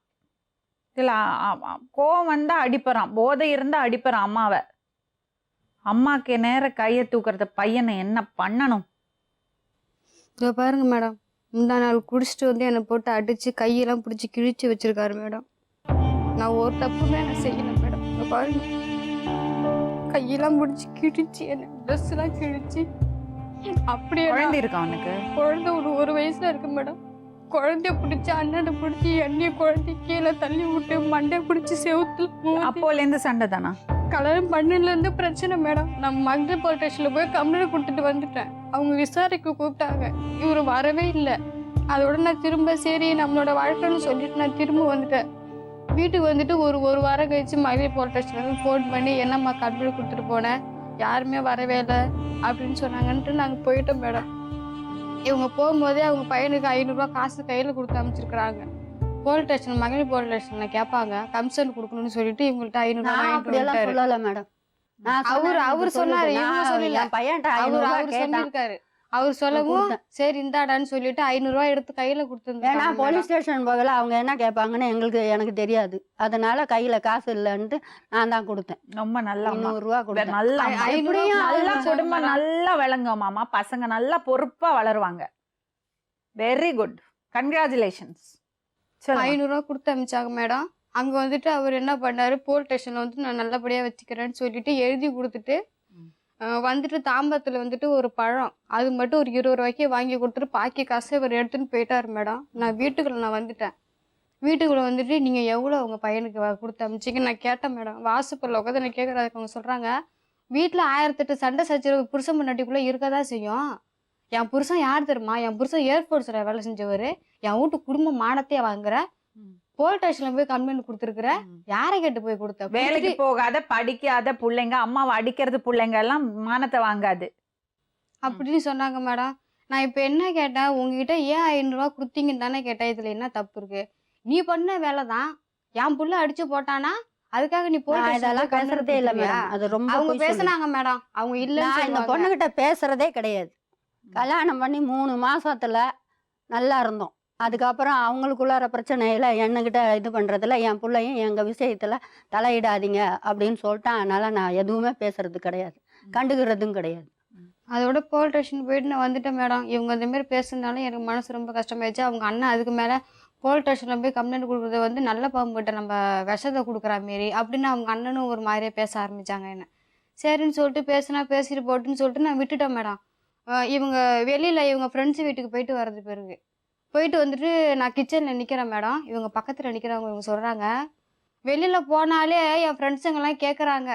இல்ல கோவம் வந்தா அடிப்பறான், போதை இருந்தா அடிப்பறான் அம்மாவை. அம்மாக்கு நேர கையை தூக்குறத பையனை என்ன பண்ணணும்? இதோ பாருங்க மேடம், முந்தா நாள் குடிச்சிட்டு வந்து என்னை போட்டு அடிச்சு கையெல்லாம் பிடிச்சி கிழிச்சு வச்சிருக்காரு மேடம். நான் ஒரு தப்புமே நான் செய்யல மேடம். இதோ பாருங்க, கையெல்லாம் பிடிச்சி கிழிச்சு, என்ன ட்ரெஸ் எல்லாம் கிழிச்சு. அப்படியே குழந்தை இருக்கா அவனுக்கு? குழந்தை 1 வயசுல இருக்கு மேடம். குழந்தைய பிடிச்சி அண்ணனை பிடிச்சி எண்ணெய குழந்தை கீழே தள்ளி விட்டு மண்டை பிடிச்சி செவுத்துல. அப்போல இருந்து சண்டை தானா? கல்யாணம் பண்ணல இருந்து பிரச்சனை மேடம். நான் மகளிர் போலீஸ் ஸ்டேஷன்ல போய் கம்ப்ளைண்ட் கொடுத்துட்டு வந்துட்டேன். அவங்க விசாரிக்க கூப்பிட்டாங்க, இவரு வரவே இல்லை. அதோட நான் திரும்ப சரி நம்மளோட வாழ்க்கைன்னு சொல்லிட்டு நான் திரும்ப வந்துட்டேன். வீட்டுக்கு வந்துட்டு ஒரு வாரம் கழிச்சு மகளிர் போலீஸ் ஸ்டேஷன்ல ஃபோன் பண்ணி என்னம்மா கம்ப்ளைண்ட் கொடுத்துட்டு போனேன், யாருமே வரவே இல்லை அப்படின்னு சொன்னாங்கன்ட்டு நாங்கள் போயிட்டோம் மேடம். இவங்க போகும்போதே அவங்க பையனுக்கு 500 ரூபா காசு கையில் கொடுத்து அமைச்சிருக்கிறாங்க. போலீஸ் ஸ்டேஷன் மகளிர் போலீஸ் ஸ்டேஷன்ல கேட்பாங்க, கமிஷன் கொடுக்கணும்னு சொல்லிட்டு இவங்கள்ட்ட 500 ரூபா சொல்லல மேடம். அவர் சொன்னாரு, இவங்க சொல்லல. அவர் சொல்லிருக்காரு. அவர் சொல்லவும் சரி இந்தாடான்னு சொல்லிட்டு 500 ரூபாய் எடுத்து கையில கொடுத்துருந்தேன். போலீஸ் ஸ்டேஷன் போகல, அவங்க என்ன கேட்பாங்கன்னு எனக்கு தெரியாது. அதனால கையில காசு இல்லைன்ட்டு நான் தான் கொடுத்தேன். ரொம்ப நல்லா 100 ரூபா கொடுத்தேன். நல்லா குடும்பம் நல்லா விளங்கும் மாமா, பசங்க நல்லா பொறுப்பா வளருவாங்க. Very good, congratulations. 500 ரூபா கொடுத்து அமிச்சாங்க மேடம். அங்கே வந்துட்டு அவர் என்ன பண்ணார், போலீஸ் ஸ்டேஷனில் வந்துட்டு நான் நல்லபடியாக வச்சுக்கிறேன்னு சொல்லிட்டு எழுதி கொடுத்துட்டு வந்துட்டு தாம்பரத்தில் வந்துட்டு ஒரு பழம் அது மட்டும் ஒரு 20 ரூபாய்க்கு வாங்கி கொடுத்துட்டு பாக்கி காசை இவர் எடுத்துன்னு போயிட்டார் மேடம். நான் வீட்டுக்குள்ளே வந்துட்டேன். வீட்டுக்குள்ளே வந்துட்டு நீங்கள் எவ்வளோ உங்கள் பையனுக்கு கொடுத்து அமிச்சிங்க நான் கேட்டேன் மேடம். வாசப்பல்ல உட்காந்து நான் கேட்குறதுக்கு அவங்க சொல்கிறாங்க, வீட்டில் 1008 சண்டை சச்சரவு புருஷன் முன்னாடிக்குள்ளே இருக்க தான் செய்யும். என் புருஷன் யார் தெரியுமா, என் புருஷன் ஏர்ஃபோர்ஸில் வேலை செஞ்சவர், என் வீட்டு குடும்ப மானத்தையே வாங்குற, போலீஸ் ஸ்டேஷன்ல போய் கம்ப்ளைண்ட் கொடுத்துருக்குற, யாரை கேட்டு போய் கொடுத்த? வேலைக்கு போகாத படிக்காத பிள்ளைங்க அம்மாவை அடிக்கிறது பிள்ளைங்க எல்லாம் மானத்தை வாங்காது அப்படின்னு சொன்னாங்க மேடம். நான் இப்போ என்ன கேட்டேன், உங்ககிட்ட ஏன் 500 ரூபா கொடுத்தீங்கன்னு தானே கேட்டேன். இதுல என்ன தப்பு இருக்கு? நீ பண்ண வேலை தான், என் புள்ள அடிச்சு போட்டானா அதுக்காக நீ இதெல்லாம் பேசுறதே இல்ல மேடம். அது ரொம்ப அவங்க பேசுனாங்க மேடம். அவங்க இல்ல இந்த பொண்ணுகிட்ட பேசுறதே கிடையாது. கல்யாணம் பண்ணி 3 மாசத்துல நல்லா இருந்தோம். அதுக்கப்புறம் அவங்களுக்குள்ளார பிரச்சனையில என்கிட்ட இது பண்றதுல என் பிள்ளையும் எங்க விஷயத்துல தலையிடாதீங்க அப்படின்னு சொல்லிட்டான். அதனால நான் எதுவுமே பேசுறது கிடையாது, கண்டுக்கிறதும் கிடையாது. அதோட போலீஸ் ஸ்டேஷன் போயிட்டு நான் வந்துட்டேன் மேடம். இவங்க இந்த மாதிரி பேசுறதுனால எனக்கு மனசு ரொம்ப கஷ்டமாயிடுச்சு. அவங்க அண்ணன் அதுக்கு மேலே போலீஸ் ஸ்டேஷனில் போய் கம்ப்ளைண்ட் கொடுக்குறது வந்து நல்ல பாம்புகிட்ட நம்ம விஷத்தை கொடுக்குற மாரி அப்படின்னு அவங்க அண்ணனும் ஒரு மாதிரியே பேச ஆரம்பித்தாங்க என்ன. சரின்னு சொல்லிட்டு பேசிட்டு போட்டுன்னு சொல்லிட்டு நான் விட்டுட்டேன் மேடம். இவங்க வெளியில் இவங்க ஃப்ரெண்ட்ஸு வீட்டுக்கு போயிட்டு வர்றது பிறகு போயிட்டு வந்துட்டு நான் கிச்சனில் நிற்கிறேன் மேடம். இவங்க பக்கத்தில் நிற்கிறவங்க இவங்க சொல்கிறாங்க, வெளியில் போனாலே என் ஃப்ரெண்ட்ஸுங்கெல்லாம் கேட்குறாங்க,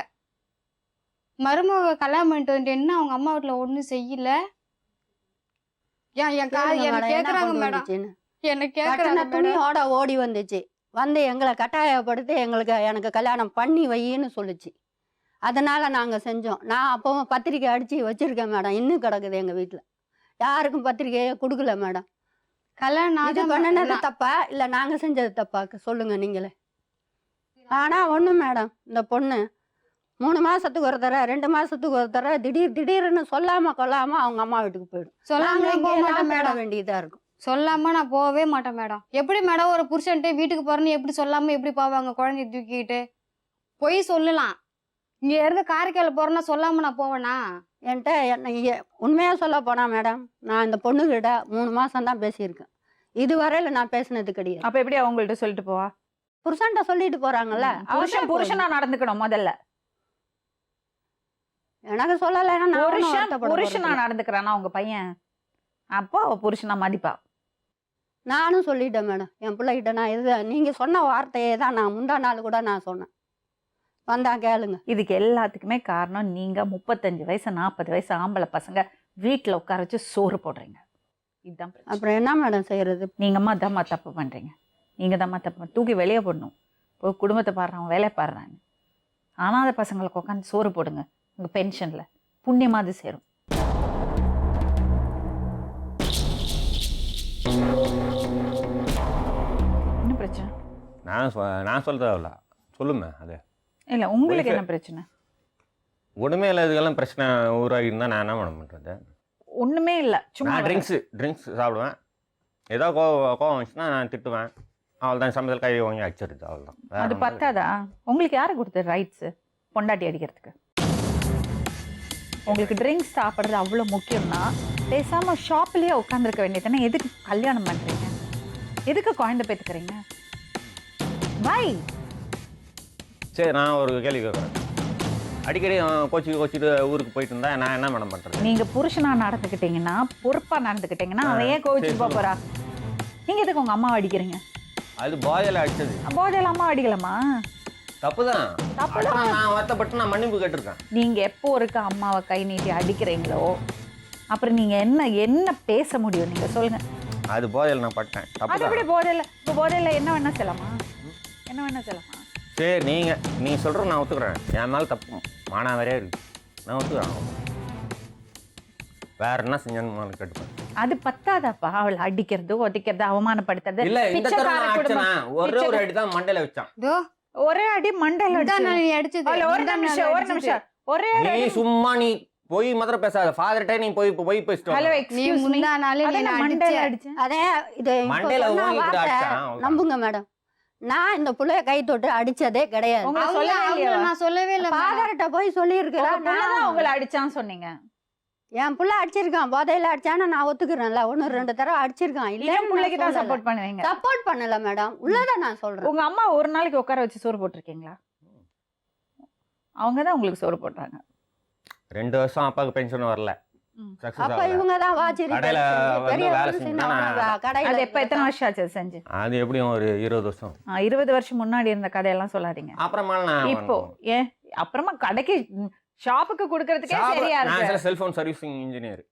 மருமக கல்யாணம் பண்ணிட்டு வந்துட்டு என்ன அவங்க அம்மா வீட்டில் ஒன்றும் செய்யல. என்ன கேட்குறாங்க மேடம், என்ன கேட்குறாங்க. துணியோட ஓடி வந்துச்சு, வந்து எங்களை கட்டாயப்படுத்தி எனக்கு கல்யாணம் பண்ணி வையின்னு சொல்லிச்சு. அதனால நாங்கள் செஞ்சோம். நான் அப்போவும் பத்திரிக்கை அடித்து வச்சிருக்கேன் மேடம். இன்னும் கிடக்குது எங்கள் வீட்டில். யாருக்கும் பத்திரிக்கையே கொடுக்கல மேடம். கல்யாணம் இது பண்ணினது தப்பா இல்லை நாங்கள் செஞ்சது தப்பா சொல்லுங்க நீங்களே. ஆனால் ஒன்று மேடம், இந்த பொண்ணு 3 மாசத்துக்கு ஒரு தடவை 2 மாசத்துக்கு ஒரு தடவை திடீர்னு சொல்லாமல் கொள்ளாமல் அவங்க அம்மா வீட்டுக்கு போயிடும். சொல்லாம வேண்டியதாக இருக்கும். சொல்லாம நான் போகவே மாட்டேன் மேடம். எப்படி மேடம் ஒரு புருஷன்ட்டு வீட்டுக்கு போறேன்னு எப்படி சொல்லாம எப்படி போவாங்க? குழந்தைய தூக்கிக்கிட்டு போய் சொல்லலாம். இங்க இருந்து காரைக்கால போறேன்னா சொல்லாம நான் போவேனா? என்கிட்ட உண்மையாக சொல்ல போனா மேடம், நான் இந்த பொண்ணுகிட்ட 3 மாசம் தான் பேசியிருக்கேன். இதுவரையில நான் பேசினது கிடையாது. அப்ப எப்படி அவங்கள்ட்ட சொல்லிட்டு போவா? புருஷன்ட்ட சொல்லிட்டு போறாங்கல்ல, புருஷனா நடந்துக்கணும் முதல்ல. எனக்கு சொல்லலைன்னா புருஷனா நடந்துக்கிறானா உங்க பையன், அப்போ அவ புருஷனா மதிப்பா. நானும் சொல்லிட்டேன் மேடம் என் பிள்ளைகிட்ட. நான் இது நீங்க சொன்ன வார்த்தையே தான் நான் முந்தா நாள் கூட நான் சொன்னேன். வந்தா கேளுங்க. இதுக்கு எல்லாத்துக்குமே காரணம் நீங்க 35 வயசு 40 வயசு ஆம்பளை பசங்க வீட்டுல உட்கார வச்சு சோறு போடுறீங்க. இதுதான் அப்புறம் என்ன மேடம் செய்யறது? நீங்கம்மா தாம்மா தப்பு பண்றீங்க. நீங்க தாம்மா தப்பு தூக்கி வெளியே போடணும். இப்போ குடும்பத்தை பாடுறாங்க, வேலையை பாடுறாங்க. அனாதை பசங்களுக்கு உட்காந்து சோறு போடுங்க. உங்க பென்ஷன்ல புண்ணியமாவது சேரும். என்ன பிரச்சனை? நான் சொல்றதில்ல, சொல்லுமே அது இல்லை உங்களுக்கு என்ன பிரச்சனை? ஒன்றுமே இல்லை, இதுக்கெல்லாம் பிரச்சனை உருவாகிருந்தா நான் என்ன மேடம் பண்ணுறது? ஒன்றுமே இல்லை, சும்மா ட்ரிங்க்ஸ் சாப்பிடுவேன். ஏதோ கோவம் வந்துச்சுன்னா நான் திட்டுவேன். அவள் தான் சமையல் கை வாங்கி அடிச்சிருது, அவள் தான். அது பத்தாதா? உங்களுக்கு யாரு கொடுத்தது ரைட்ஸு பொண்டாட்டி அடிக்கிறதுக்கு? உங்களுக்கு ட்ரிங்க்ஸ் சாப்பிட்றது அவ்வளோ முக்கியம்னா பேசாமல் ஷாப்லேயே உட்காந்துருக்க வேண்டியதுன்னா எதுக்கு கல்யாணம் பண்ணுறீங்க? எதுக்கு குழந்தை பெற்றுக்கிறீங்க? பாய். சரி, நான் ஒரு கேள்வி கேட்குறேன். அடிக்கடி கோச்சிட்டு ஊருக்கு போயிட்டு இருந்தா நான் என்ன மேடம் பண்ணுறது? நீங்கள் புருஷனாக நடந்துக்கிட்டீங்கன்னா, பொறுப்பாக நடந்துக்கிட்டீங்கன்னா அவன் ஏன் கோச்சிட்டு போகிறா? நீங்கள் எதுக்கு உங்கள் அம்மாவை அடிக்கிறீங்க? அது போதையில் அடிச்சது. போதையில் அம்மா அடிக்கலாமா? தப்புதான். நான் வருத்தப்பட்டு நான் மன்னிப்பு கேட்டிருக்கேன். நீங்கள் எப்போ இருக்க அம்மாவை கை நீட்டி அடிக்கிறீங்களோ அப்புறம் நீங்கள் என்ன பேச முடியும்? நீங்கள் சொல்லுங்கள். அது போதையில் நான் பட்டேன். அது எப்படி போதையில்? இப்போ போதையில் என்ன வேணா செய்யலாமா? என்ன வேணா செய்யலாமா? சரி, நீங்கள் சொல்கிற நான் ஒத்துக்கிறேன். என் மேலே தப்பு மானாவரே இருக்கு, நான் ஒத்துக்கிறேன். வேற என்ன செஞ்சான்னு கேட்டுப்பேன். அது பத்தாதாப்பா? அவளை அடிக்கிறது ஒதிக்கிறது அவமானப்படுத்துறது இல்ல. இந்த ஒரு அடி தான் மண்டையில வச்சான். ஒரே அடி மண்டையில அடிச்சது. ஒரு நிமிஷம் ஒரே நீ சும்மா நீ போய் மாத்திரம் பேசாத. ஃபாதர்ட்ட நீ போய் பேசிட்டு. ஹலோ எக்ஸ்கியூஸ் மீ, மண்டையில அடிச்சேன். அதே இது மண்டையில நம்புங்க மேடம், நான் இந்த புள்ளைய கை தொட்டு அடிச்சதே கிடையாது. நான் சொல்லவே இல்லை. ஃபாதர்ட்ட போய் சொல்லியிருக்கிறேன். உங்களை அடிச்சான்னு சொன்னீங்க. என் புள்ள அடிச்சிருக்கான், போதையில அடிச்சான்னு நான் ஒத்துக்கிறேன்ல, 1-2 தடவை அடிச்சிருக்கான். என் பிள்ளைக்கு தான் சப்போர்ட் பண்ணுவீங்க. சப்போர்ட் பண்ணல மேடம், உள்ளதான் நான் சொல்றேன். உங்க அம்மா ஒரு நாளைக்கு உட்கார வச்சு சோறு போட்டிருக்கீங்களா? அவங்க தான் உங்களுக்கு சோறு போட்டாங்க. 2 வருஷம் அப்பாவுக்கு பென்ஷன் வரல. அப்ப இவங்க தான் கடையில வந்து வேலை செஞ்சா அது எப்ப எத்தனை வருஷம் ஆச்சு செஞ்சு? அது எப்படியும் ஒரு 20 வருஷம். 20 வருஷம் முன்னாடி இருந்த கதையெல்லாம் சொல்லாதீங்க. அப்புறமா இப்போ ஏன் அப்புறமா கடைக்கு ஷாப்புக்கு கொடுக்கறதுக்கே சரியா இருக்கு. நான் செல்போன் சர்வீசிங் இன்ஜினியர்.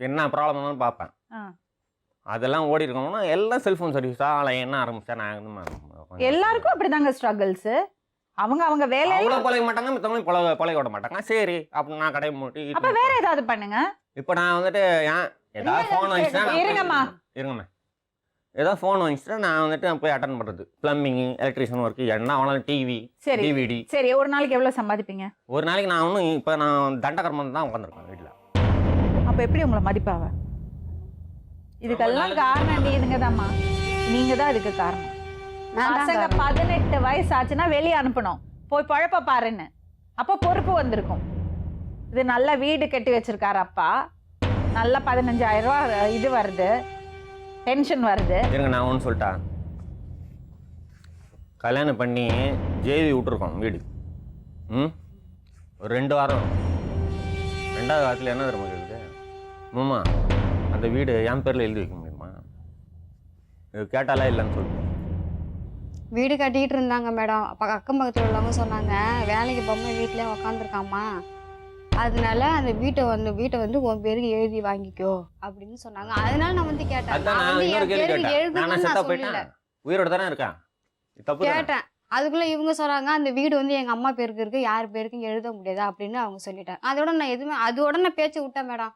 என்ன ப்ராப்ளம்னு பார்ப்பேன். அதெல்லாம் ஓடி இருக்கணும்னா எல்லாம் செல்போன் சர்வீஸா என்ன ஆரம்பிச்சா நான் எல்லாருக்கும் அப்படிதாங்க ஸ்ட்ரகிள்ஸ். அவங்க வேலையில அவ்வளவு பழக மாட்டாங்க, மத்தவங்க பழக விட மாட்டாங்க. சரி அப்ப நான் கடையை மூட்டி அப்ப வேற ஏதாவது பண்ணுங்க. இப்ப நான் வந்துட்டு ஏதாவது போன் வாங்கிச்சுன்னா இருங்கம்மா ஏதாவது ஃபோன் வாங்கிச்சுன்னா நான் வந்துட்டு போய் அட்டன் பண்ணுறது. பிளம்பிங், எலக்ட்ரிஷியன் ஒர்க்கு, என்ன ஆனாலும் டிவி, டிவிடி. சரி, ஒரு நாளைக்கு எவ்வளோ சம்பாதிப்பீங்க? ஒரு நாளைக்கு நான் ஒன்றும் இப்போ நான் தண்டகர்மம் தான் உட்காந்துருக்கேன் வீட்டில். அப்போ எப்படி உங்களை மதிப்பாவ? இதுக்கெல்லாம் காரணம் நீங்க தான்மா. நீங்கள் தான் இதுக்கு காரணம். பசங்க 18 வயசு ஆச்சுன்னா வெளியே அனுப்பணும், போய் பழப்ப பாருன்னு. அப்போ பொறுப்பு வந்திருக்கும். இது நல்ல வீடு கட்டி வச்சிருக்காரு அப்பா, நல்ல 15,000 ரூபா இது வருது, பென்ஷன் வருது. இருங்க நான் ஒன்று சொல்லிட்டா, கல்யாணம் பண்ணி ஜேவி விட்டுருக்கோம் வீடு. ஒரு 2 வாரம், 2வது வாரத்தில் என்ன தர இருக்குது மாமா, அந்த வீடு என் பேரில் எழுதி வைக்க முடியுமா? இது கேட்டாலா இல்லைன்னு சொல்லுங்க. வீடு கட்டிக்கிட்டு இருந்தாங்க மேடம். அப்போ அக்கம் பக்கத்தில் உள்ளவங்க சொன்னாங்க, வேலைக்கு போகாமல் வீட்டிலே உக்காந்துருக்காம்மா, அதனால அந்த வீட்டை வந்து உன் பேருக்கு எழுதி வாங்கிக்கோ அப்படின்னு சொன்னாங்க. அதனால நான் வந்து கேட்டேன், உயிரோட தானே இருக்கேன் கேட்டேன். அதுக்குள்ள இவங்க சொல்றாங்க அந்த வீடு வந்து எங்க அம்மா பேருக்கு இருக்கு, யார் பேருக்கும் எழுத முடியாது அப்படின்னு அவங்க சொல்லிட்டாங்க. அதோட நான் பேச்சு விட்டேன் மேடம்,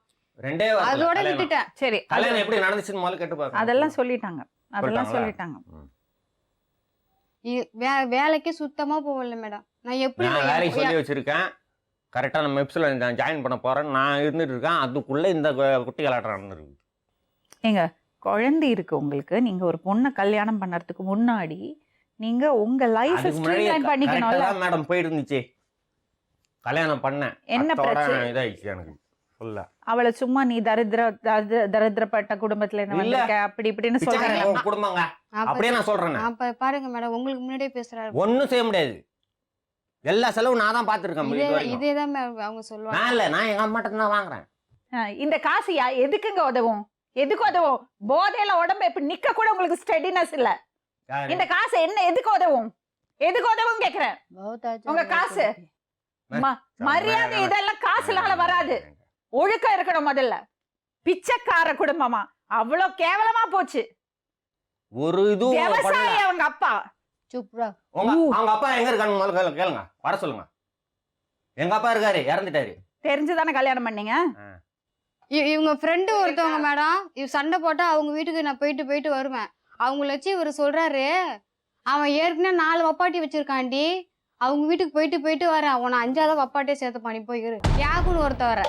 அதோட விட்டுட்டேன். சரி, கல்யாணம் எப்படி நடந்துச்சுன்னு முதல்ல கேட்டு பாருங்க. அதெல்லாம் சொல்லிட்டாங்க. வேலைக்கு சுத்தமா போகல மேடம். நான் எப்படி வேலைக்கு சொல்லி வச்சிருக்கேன், கரெக்டாக நம்ம வெப்ஸில் நான் ஜாயின் பண்ண போகிறேன், நான் இருந்துட்டு இருக்கேன். அதுக்குள்ளே இந்த குட்டி கலாட்டம் இருக்கு. ஏங்க, குழந்தை இருக்கு உங்களுக்கு, நீங்க ஒரு பொண்ணை கல்யாணம் பண்ணறதுக்கு முன்னாடி நீங்க உங்க லைஃப் ஸ்ட்ரீம்லைன் பண்ணிக்கணும்ல மேடம். போயிட்டு இருந்துச்சு, கல்யாணம் பண்ணேன், என்ன பிரச்சனை இதாயிடுச்சு எனக்கு சொல்ல. அவளை சும்மா நீ தரித்திரப்பட்ட குடும்பத்துல இருந்து வந்திருக்க அப்படி இப்படின்னு சொல்றாங்க குடும்பங்க. அப்படியே நான் சொல்றேன். பாருங்க மேடம், உங்களுக்கு முன்னாடியே பேசுறாரு, ஒன்னும் செய்ய முடியாது. எல்லா செலவும் நான் தான் பாத்துருக்கேன். இதேதான் அவங்க சொல்லுவாங்க. நான் இல்ல, நான் எங்க அம்மாட்ட தான் வாங்குறேன். இந்த காசு எதுக்குங்க உதவும்? எதுக்கு உதவும்? போதையில உடம்பு இப்ப நிக்க கூட உங்களுக்கு ஸ்டெடினஸ் இல்ல. இந்த காசு என்ன எதுக்கு உதவும்? எதுக்கு உதவும் கேக்குறேன். உங்க காசு மரியாதை இதெல்லாம் காசுனால வராது. ஒழுக்கம் இருக்கணும் முதல்ல. பிச்சைக்கார குடும்பமா அவ்வளவு கேவலமா போச்சு. ஒரு இது விவசாயி அவங்க அப்பா. அவங்க அப்பா எங்க இருக்கான்னு கேளுங்க, வர சொல்லுங்க. எங்க அப்பா இருக்காரு, இறந்துட்டாரு. தெரிஞ்சுதானே கல்யாணம் பண்ணீங்க? இவங்க ஃப்ரெண்டு ஒருத்தவங்க மேடம், இவ சண்டை போட்டா அவங்க வீட்டுக்கு நான் போயிட்டு வருவேன். அவங்கள வச்சு இவர் சொல்றாரு, அவன் ஏற்கனவே 4 வப்பாட்டி வச்சிருக்காண்டி, அவங்க வீட்டுக்கு போயிட்டு வரேன், அவனை 5ஆவது வப்பாட்டியே சேர்த்து பண்ணி போயிரு யாக்குன்னு ஒருத்தவர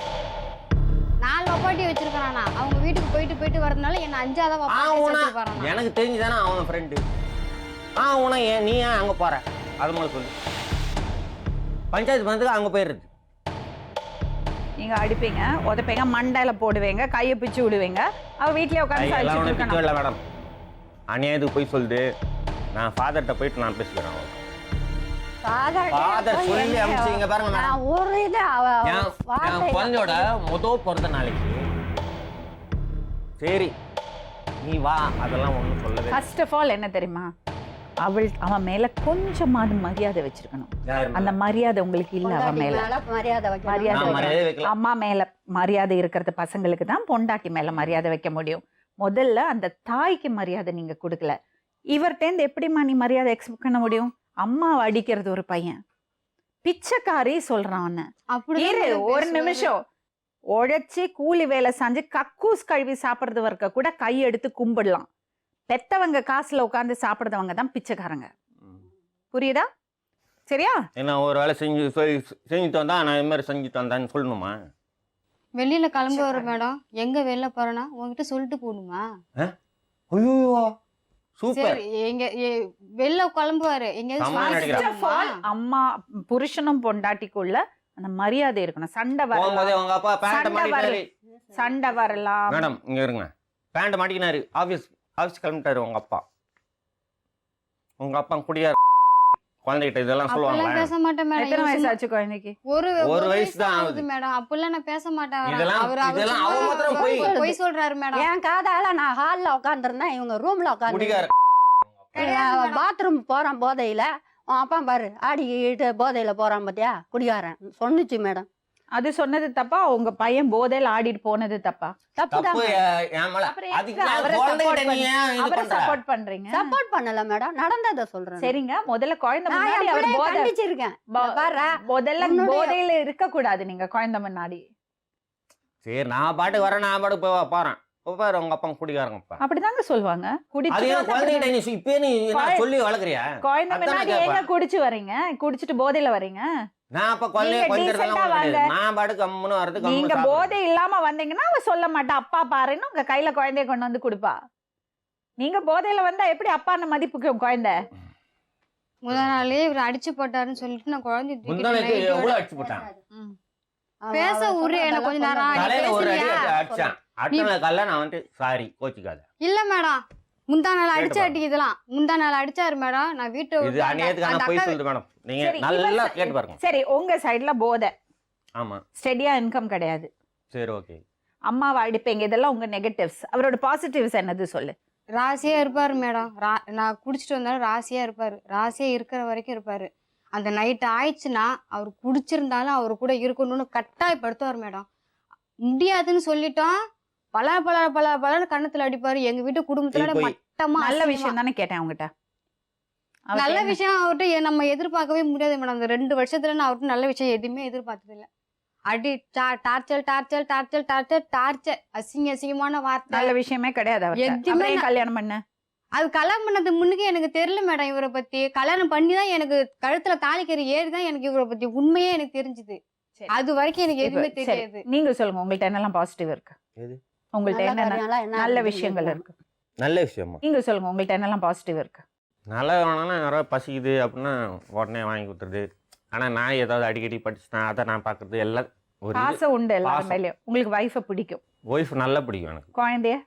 4 வப்பாட்டி வச்சிருக்கானா, அவங்க வீட்டுக்கு போயிட்டு வரதுனால என்ன 5ஆவது வப்பாட்டி. எனக்கு தெரிஞ்சுதானே அவன் ஃப்ரெண்டு. நீ ஏன் அங்க போற, அது மாதிரி சொல்லு. பஞ்சாயத்து பண்ணதுக்கு அங்க போயிடுறது. நீங்க அடிப்பீங்க, உதப்பீங்க, மண்டையில போடுவீங்க, கையை பிச்சு விடுவீங்க, அவ வீட்லயே உட்காந்து மேடம். அநியாயத்துக்கு போய் சொல்லுது. நான் ஃபாதர்கிட்ட போயிட்டு நான் பேசுகிறேன். குழந்தையோட பிறந்த நாளைக்கு சரி நீ வா, அதெல்லாம் ஒண்ணும் சொல்லவே. ஃபர்ஸ்ட் ஆஃப் ஆல் என்ன தெரியுமா, அவன் மேல கொஞ்சமாவது மரியாதை வச்சிருக்கணும். அந்த மரியாதை உங்களுக்கு இல்ல. அவன் மேல மரியாதை, அம்மா மேல மரியாதை இருக்கிறது பசங்களுக்கு தான் பொண்டாட்டி மேல மரியாதை வைக்க முடியும். முதல்ல அந்த தாய்க்கு மரியாதை நீங்க கொடுக்கல. இவர்கிட்ட எப்படிமா நீ மரியாதை எக்ஸ்பெக்ட் பண்ண முடியும்? அம்மாவை அடிக்கிறது ஒரு பையன், பிச்சைக்காரி சொல்றான். ஒரு நிமிஷம் உழைச்சி கூலி வேலை செஞ்சு கக்கூஸ் கழுவி சாப்பிடுறது வரைக்கும் கூட கையெடுத்து கும்பிடலாம். பெத்தவங்க காசுல உட்காந்து சாப்பிடுறவங்க தான் பிச்சைக்காரங்க. புரியுதா? சரியா? என்ன ஒரு வேலை செஞ்சுட்டு வந்தா நான் இது மாதிரி செஞ்சுட்டு வந்தான்னு சொல்லணுமா? வெளியில கிளம்பி வர மேடம், எங்க வெளில போறேன்னா உங்ககிட்ட சொல்லிட்டு போகணுமா? ஐயோ சூப்பர். எங்க வெளில கிளம்புவாரு, அம்மா புருஷனும் பொண்டாட்டிக்குள்ள அந்த மரியாதை இருக்கணும். சண்டை போகும்போதே வரலாம், உங்க அப்பா பேண்ட் சண்டை மாட்டிக்கினாரு. சண்டை வரலாம். மேடம் இங்க இருங்க. பேண்ட் மாட்டிக்கினாரு, ஆஃபீஸ் கிளம்பிட்டாரு உங்க அப்பா. உங்க அப்பா குடியார் குழந்தைகிட்ட இதெல்லாம் அப்பெல்லாம் சொல்லுவாங்களா? பேச மாட்டேன் மேடம். எத்தனை வயசு ஆச்சு குழந்தைக்கு? ஒரு வயசு தான் ஆகுது ஆகுது. மேடம். அப்பெல்லாம் நான் பேச மாட்டேன். இதெல்லாம் இதெல்லாம் அவ மாத்திரம் போய் பொய் சொல்றாரு மேடம். என் காதால நான் ஹால்ல உட்காந்துருந்தேன், இவங்க ரூம்ல உட்காந்து குடிகார பாத்ரூம் போறான் போதையில. உன் அப்பா பாரு ஆடிக்கிட்டு போதையில போறான் பாத்தியா குடிகாரன் சொன்னுச்சு மேடம். அது சொன்னது தப்பா? உங்க பையன் போதையில ஆடிட்டு போனது தப்பா? தப்புதான் தப்பு என் மேல. அப்புறம் அதுக்கு எதுக்கு நான் அவரை குழந்தைகிட்ட support நீ ஏன் இது அவரை பண்ற? சப்போர்ட் பண்றீங்க? சப்போர்ட் பண்ணல மேடம், நடந்ததை சொல்றேன். சரிங்க, முதல்ல குழந்தை நான் முன்னாடி என் அவர் பிள்ளைய போதை கண்டிச்சிருக்கேன். ப- பாரு முதல்ல உன்னுடைய- போதையில இருக்க கூடாது நீங்க குழந்தை முன்னாடி. சரி நான் பாட்டுக்கு வரேன், நான் பாட்டுக்கு போய் பாறேன். பாரு உங்க அப்பா குடிகாரங்கப்பா. அப்படிதாங்க சொல்லுவாங்க. அது குடிச்சு ஏன் குழந்தைகிட்ட நீ இப்பயே நீ என்ன சொல்லி வளர்க்குறியா? குழந்தை அதானே முன்னாடி கேட்பேன். ஏங்க குடிச்சு வர்றீங்க? குடிச்சிட்டு போதையில வர்றீங்க? நான் அப்ப குழந்தைய நீங்க கொஞ்சம் decent ஆ வாங்க. நான் பாட்டுக்கு கம்முன்னு வரது நீங்க போதை இல்லாம வந்தீங்கன்னா அவ சொல்ல மாட்டா அப்பா பாருன்னு உங்க கையில குழந்தைய கொண்டு வந்து கொடுப்பா. நீங்க போதையில வந்தா எப்படி அப்பான்னு மதிப்புக்கு குழந்தை? முதல் நாளே இவர் அடிச்சு போட்டாருன்னு சொல்லிட்டு நான் குழந்தைய தூக்கிட்டு முந்தானைக்கு night எவ்வளவு அடிச்சு போட்டான்? பேச விடு, எனக்கு கொஞ்ச நேரம். நீ தலையில ஒரு அடி பேசுறியா? அடிச்சான். அடுத்த நாள் காலைல நான் வந்துட்டு சாரி கோச்சிக்காத. இல்ல மேடம், முந்தா நாள் கேட்டு அடிச்ச பாரு. அடி இதெல்லாம் முந்தா நாள் அடிச்சாரு மேடம். நான் வீட்டு இது அநியாயத்துக்கான அந்த போய் அக்கா சொல்லுது மேடம். நீங்க சரி, நல்லா இவன் கேட்டு பாருங்க. சரி, உங்க சைடுல போதை, ஆமா ஸ்டெடியா இன்கம் கிடையாது, சரி ஓகே. அம்மாவை அடிப்பீங்க, இதெல்லாம் உங்க நெகட்டிவ்ஸ். அவரோட பாசிட்டிவ்ஸ் என்னது சொல்லு. ராசியா இருப்பாரு மேடம். நான் குடிச்சிட்டு வந்தாலும் ராசியா இருப்பாரு. ராசியா இருக்கிற வரைக்கும் இருப்பாரு. அந்த நைட் ஆயிடுச்சுன்னா அவர் குடிச்சிருந்தாலும் அவரு கூட இருக்கணும்னு கட்டாயப்படுத்துவார் மேடம். முடியாதுன்னு சொல்லிட்டோம், பல பல பல பலன்னு கண்ணத்துல அடிப்பாரு. எங்க வீட்டு குடும்பத்துல இப்போ மட்டமா நல்ல அசிங்கமா. விஷயம் தானே கேட்டேன் அவங்ககிட்ட. நல்ல விஷயம் அவர்கிட்ட நம்ம எதிர்பார்க்கவே முடியாது மேடம். அந்த 2 வருஷத்துல நான் அவர்கிட்ட நல்ல விஷயம் எதுவுமே எதிர்பார்த்தது இல்ல. அடி torture torture torture torture torture, அசிங்கமான வார்த்தை. நல்ல விஷயமே கிடையாது அவர்கிட்ட. எதுவுமே அப்புறம் ஏன் கல்யாணம் பண்ண? அது கல்யாணம் பண்ணது முன்னுக்கு எனக்கு தெரியல மேடம் இவரை பத்தி. கல்யாணம் பண்ணி தான் எனக்கு கழுத்துல தாலிக்கறி ஏறி தான் எனக்கு இவரை பத்தி உண்மையே எனக்கு தெரிஞ்சுது. சரி. அது வரைக்கும் எனக்கு எதுவுமே இப்ப சரி, தெரியாது. நீங்க சொல்லுங்க, உங்கள்ட்ட என்னெல்லாம் பாசிட்டிவ் இருக்கு? எது? உங்கள்ட்ட நல்ல என்ன காரியம்லாம் என்ன நல்ல இருக்குன்னு விஷயங்கள் கேட்கலாம். இருக்கு? நல்ல விஷயமா? நீங்க சொல்லுங்க, உங்கள்ட்ட என்னெல்லாம் பாசிட்டிவ் இருக்கு? நல்லா வேணும்னா யாராவது பசிக்குது அப்படின்னா உடனே வாங்கி கொடுத்துருது. ஆனால் நான் ஏதாவது அடிக்கடி படிச்சுட்டேன், அதை நான் பார்க்குறது எல்லாம் ஒரு பாசம் உண்டு எல்லாரும் பாசம். மேலயும். உங்களுக்கு வைஃபை பிடிக்கும், ஒய்ஃப் நல்லா பிடிக்கும் எனக்கு. குழந்தைய,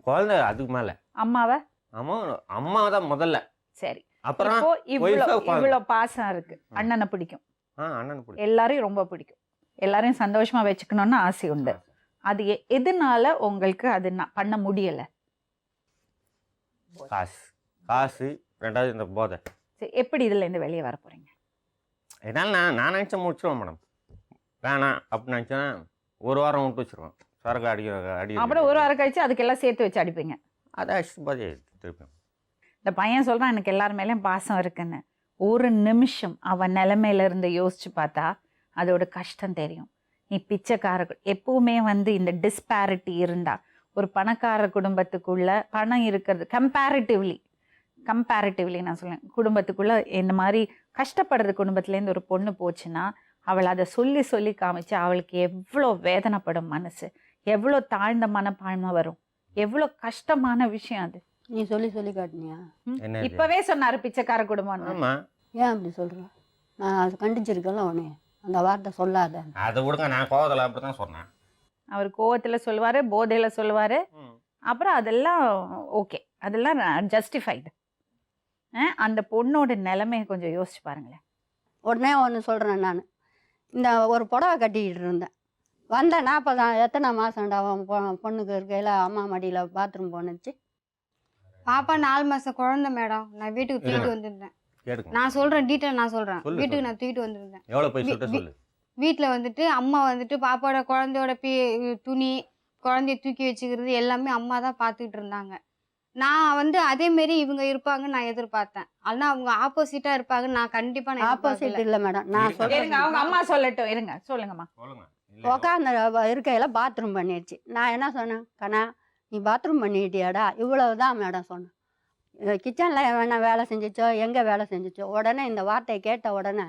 குழந்தை அதுக்கு மேலே அம்மாவை. அம்மா தான் முதல்ல, சரி, அப்புறம் இப்போ wife-அ குழந்தை. இவ்வளவு பாசம் இருக்கு. அண்ணனை பிடிக்கும், அண்ணன் பிடிக்கும். எல்லாரையும் ரொம்ப பிடிக்கும், எல்லாரையும் சந்தோஷமா வச்சுக்கணும்னு ஆசை உண்டு. அது எதனால உங்களுக்கு அது பண்ண முடியல? காசு ரெண்டாவது இந்த போதை. சரி, எப்படி இதுல இருந்து வெளியே வர போறீங்க? இதனால நான் நினச்ச முடிச்சிருவேன் மேடம். வேணாம் அப்படின்னு நினச்சேன்னா ஒரு வாரம் விட்டு வச்சிருவேன். சரக்கு அடி அப்புறம் ஒரு வாரம் கழிச்சு அதுக்கெல்லாம் சேர்த்து வச்சு அடிப்பீங்க. அதை அடிச்சு போதே திருப்பி. இந்த பையன் சொல்றான் எனக்கு எல்லார் மேலேயும் பாசம் இருக்குன்னு. ஒரு நிமிஷம் அவன் நிலைமையில இருந்து யோசிச்சு பார்த்தா அதோட கஷ்டம் தெரியும். நீ பிச்சைக்கார எப்பவுமே இந்த டிஸ்பாரிட்டி இருந்தா, ஒரு பணக்கார குடும்பத்துக்குள்ள பணம் இருக்கிறது கம்பேரிட்டிவ்லி நான் சொல்லேன், குடும்பத்துக்குள்ள இந்த மாதிரி கஷ்டப்படுறது குடும்பத்துலேருந்து ஒரு பொண்ணு போச்சுன்னா அவள் அதை சொல்லி சொல்லி காமிச்சு அவளுக்கு எவ்வளோ வேதனைப்படும் மனசு, எவ்வளோ தாழ்ந்த மனப்பான்மை வரும், எவ்வளோ கஷ்டமான விஷயம் அது. நீ சொல்லி சொல்லி காட்டினியா? என்ன இப்பவே சொன்னாரு பிச்சைக்கார குடும்பம். ஆமா, ஏன் அப்படி சொல்ற? நான் அது கண்டிச்சிருக்கல உனைய, அந்த வார்த்தை சொல்லாத. அதை விடுங்க, நான் கோவத்தில் அப்படி தான் சொன்னேன். அவர் கோவத்துல சொல்லுவாரு, போதையில சொல்லுவாரு, அப்புறம் அதெல்லாம் ஓகே, அதெல்லாம் ஜஸ்டிஃபைடு. அந்த பொண்ணோட நிலைமையை கொஞ்சம் யோசிச்சு பாருங்களேன். உடனே ஒன்று சொல்கிறேன், நான் இந்த ஒரு புடவை கட்டிக்கிட்டு இருந்தேன், வந்தேன் 40 எத்தனை மாதம்டா பொண்ணுக்கு இருக்கையில் அம்மா மடியில் பாத்ரூம் போனுச்சு. பாப்பா 4 மாசம் குழந்தை மேடம். நான் வீட்டுக்கு தூக்கிட்டு வந்திருந்தேன். கேட்டுக்கோங்க. நான் சொல்றேன், டீட்டெயில் நான் சொல்றேன். சொல்லு, வீட்டுக்கு சொல்லு. நான் தூக்கிட்டு வந்திருந்தேன். எவ்வளோ போய் சொல்லிட்டு சொல்லு. வீட்டில் அம்மா பாப்பாவோட குழந்தையோட துணி, குழந்தைய தூக்கி வச்சுக்கிறது எல்லாமே அம்மா தான் பார்த்துக்கிட்டு இருந்தாங்க. நான் அதே மாரி இவங்க இருப்பாங்கன்னு நான் எதிர்பார்த்தேன். ஆனா அவங்க ஆப்போசிட்டா இருப்பாங்க. நான் கண்டிப்பா நான் ஆப்போசிட் எதிர்பார்க்கல. இல்லை மேடம், நான் இருங்க, இருங்க, அவங்க சொல்கிறேன். அம்மா சொல்லட்டும். இருங்க, சொல்லுங்கம்மா. சொல்லுங்க. உட்காந்து இருக்கையில் பாத்ரூம் பண்ணிடுச்சு. நான் என்ன சொன்னேன், கண்ணா நீ பாத்ரூம் பண்ணிட்டியாடா, இவ்வளவுதான் மேடம் சொன்னேன். கிச்சனில் வேணா வேலை செஞ்சிச்சோ, எங்கே வேலை செஞ்சிச்சோ, உடனே இந்த வார்த்தையை கேட்ட உடனே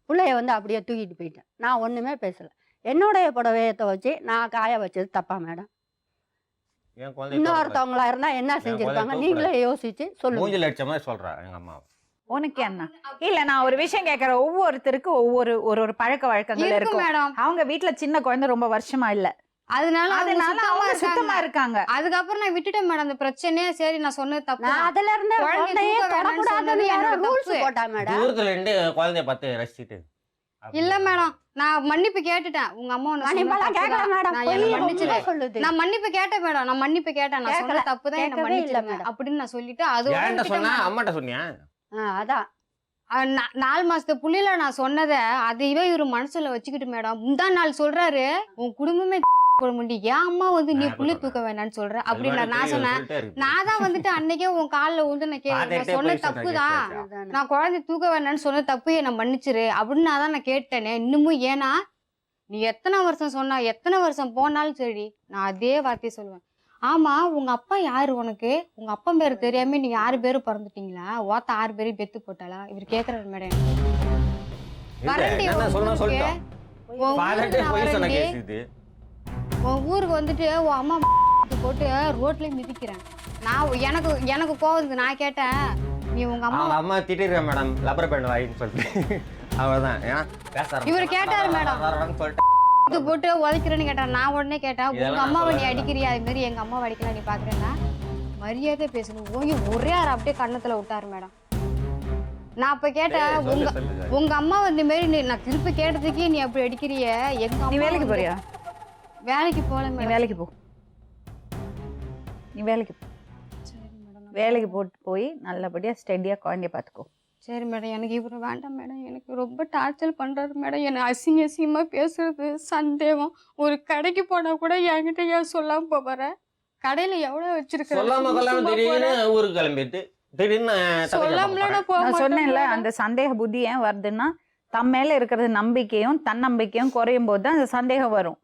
பிள்ளைய அப்படியே தூக்கிட்டு போயிட்டேன். நான் ஒன்றுமே பேசலை. என்னுடைய புடவையை துவைச்சி நான் காய வச்சது தப்பா மேடம்? என் குழந்தை இன்னொருத்தவங்களா இருந்தால் என்ன செஞ்சுருப்பாங்க, நீங்களே யோசிச்சு சொல்லுங்க. மூஞ்சில் அடிச்ச மாதிரி சொல்கிறா எங்கள் அம்மா. உனக்கு என்ன இல்ல நான் ஒரு விஷயம் கேக்குறேன், ஒவ்வொருத்தருக்கு ஒவ்வொரு ஒரு பழக்க வழக்கங்கள் இருக்கு இருக்கும். மேடம். அவங்க வீட்ல சின்ன குழந்தை ரொம்ப வருஷமா இல்ல, அதனால அவங்க சுத்தமா இருக்காங்க. அதுக்கப்புறம் நான் விட்டுட்டேன் மேடம் அந்த பிரச்சனையே. சரி நான் சொன்னது தப்பு நான் அதுல இருந்து குழந்தைய குழந்தையே தூக்க வேணாம்னு தொடக்கூடாதுன்னு சொன்னது வேற என்னோட ரூல்ஸ் தப்பு. போட்டா மேடம். தூரத்துல இருந்து குழந்தைய பார்த்து ரசிச்சுட்டு இல்ல மேடம், நான் மன்னிப்பு கேட்டுட்டேன். உங்க அம்மா ஒண்ணு சொன்னது மன்னிப்பெல்லாம் கேட்கல தப்புதான். மேடம். நான் பொய் என்னை ரொம்ப மன்னிச்சிரு. சொல்லுது. நான் மன்னிப்பு கேட்டேன் மேடம், நான் மன்னிப்பு கேட்டேன். நான் சொன்ன கேட்கல. தப்பு தான், என்ன கேட்கவே இல்ல மன்னிச்சிருங்க மேடம். அப்படின்னு நான் சொல்லிட்டு அதோட ஏன்ட்ட விட்டுட்டேன் சொன்னா மேடம். அம்மாட்ட சொன்னியா? அதான் 4 மாசத்து புள்ளில நான் சொன்னதை அதையவே இவரு மனசுல வச்சுக்கிட்டு மேடம் முந்தா நாள் சொல்றாரு, உன் குடும்பமே போட முடியும், ஏன் அம்மா வந்து நீ நான் புள்ளி எப்ப தூக்க வேணாம்னு சொல்ற அது அப்படின்னு மாதிரி நான் சொன்னேன். சொல்லிட்டே இருக்கு. நான் தான் வந்துட்டு அன்னைக்கே உன் காலில் வந்து நான் பாத்துக்கிட்டே சொன்ன போய் தப்பு சொன்ன தான், கேஸ் ஆச்சா? அதானே. நான் குழந்தை தூக்க வேணாம்னு சொன்ன தப்பு என்னை மன்னிச்சிரு அப்படின்னு நான் கேட்டேனே. இன்னமும் ஏன்னா நீ எத்தனை வருஷம் சொன்னா எத்தனை வருஷம் போனாலும் சரி நான் அதே வார்த்தையை சொல்லுவேன். ஆமா உங்க அப்பா யாரு உனக்கு? உங்க அப்பா பேரு தெரியாம நீங்க 6 பேரும் பிறந்துட்டீங்களா? ஓத்த 6 பேரையும் பெத்து போட்டாளா? இவர் கேக்குறாரு மேடம். வரண்டி என்ன உன் சொன்னா ஊருக்கு, சொல்லிட்டோம். உன் பாத்துட்டே ஊருக்கு நான் போய் சொன்ன வரண்டி, கேஸ் இது. உன் ஊருக்கு வந்துட்டு உன் அம்மா போட்டு ரோட்லயே மிதிக்கிறேன். நான் எனக்கு கோவம் வந்து நான் கேட்டேன், நீ உங்க அம்மா அவங்க அம்மா திட்டிருக்கா மேடம், லப்பர் பேண்ட் வாங்கின்னு சொல்லிட்டு. அவ்வளவுதான். ஏன் பேச இவரு கேட்டாரு மேடம். சொல்லிட்டு இது போட்டு உதைக்கிறேன்னு கேட்டான். நான் உடனே கேட்டேன், உங்க இதெல்லாம் அம்மாவை நீ நான் அடிக்கிறியா? அது மாதிரி எங்க அம்மாவை அடிக்கலாம் நீ பாக்குறேன்னா மரியாதை பேசணும். ஓங்கி ஒரே ஆறு அப்படியே கண்ணத்துல விட்டாரு மேடம். நான் அப்ப கேட்டேன், சொல்லு, சொல்லு. உங்க அம்மா இந்த மாதிரி நான் திருப்பி கேட்டதுக்கே நீ அப்படி அடிக்கிறிய? எங்க நீ அம்மா வேலைக்கு போறியா? வேலைக்கு போல நீ மேடம். வேலைக்கு போ, நீ வேலைக்கு போ. சரி மேடம். வேலைக்கு போட்டு போய் நல்லபடியா ஸ்டெடியா குழந்தைய பாத்துக்கோ. சரி மேடம், எனக்கு இவரு வேண்டாம் மேடம். எனக்கு ரொம்ப டார்ச்சர் பண்றாரு மேடம். என்னை அசிங்கமா பேசுறது, சந்தேகம். ஒரு கடைக்கு போனா கூட என்கிட்ட ஏன் சொல்லாம போற? கடையில எவ்வளவு வச்சிருக்க? சொல்லாம கொள்ளாம திடீர்னு ஊருக்கு கிளம்பிட்டு திடீர்னு சொல்லாமல நான் போக நான் மாட்டேன் சொன்னேன்ல, மேடம். அந்த சந்தேக புத்தி ஏன் வருதுன்னா தம் மேல இருக்கிறது நம்பிக்கையும் தன்னம்பிக்கையும் குறையும் போது தான் அந்த சந்தேகம் வரும்.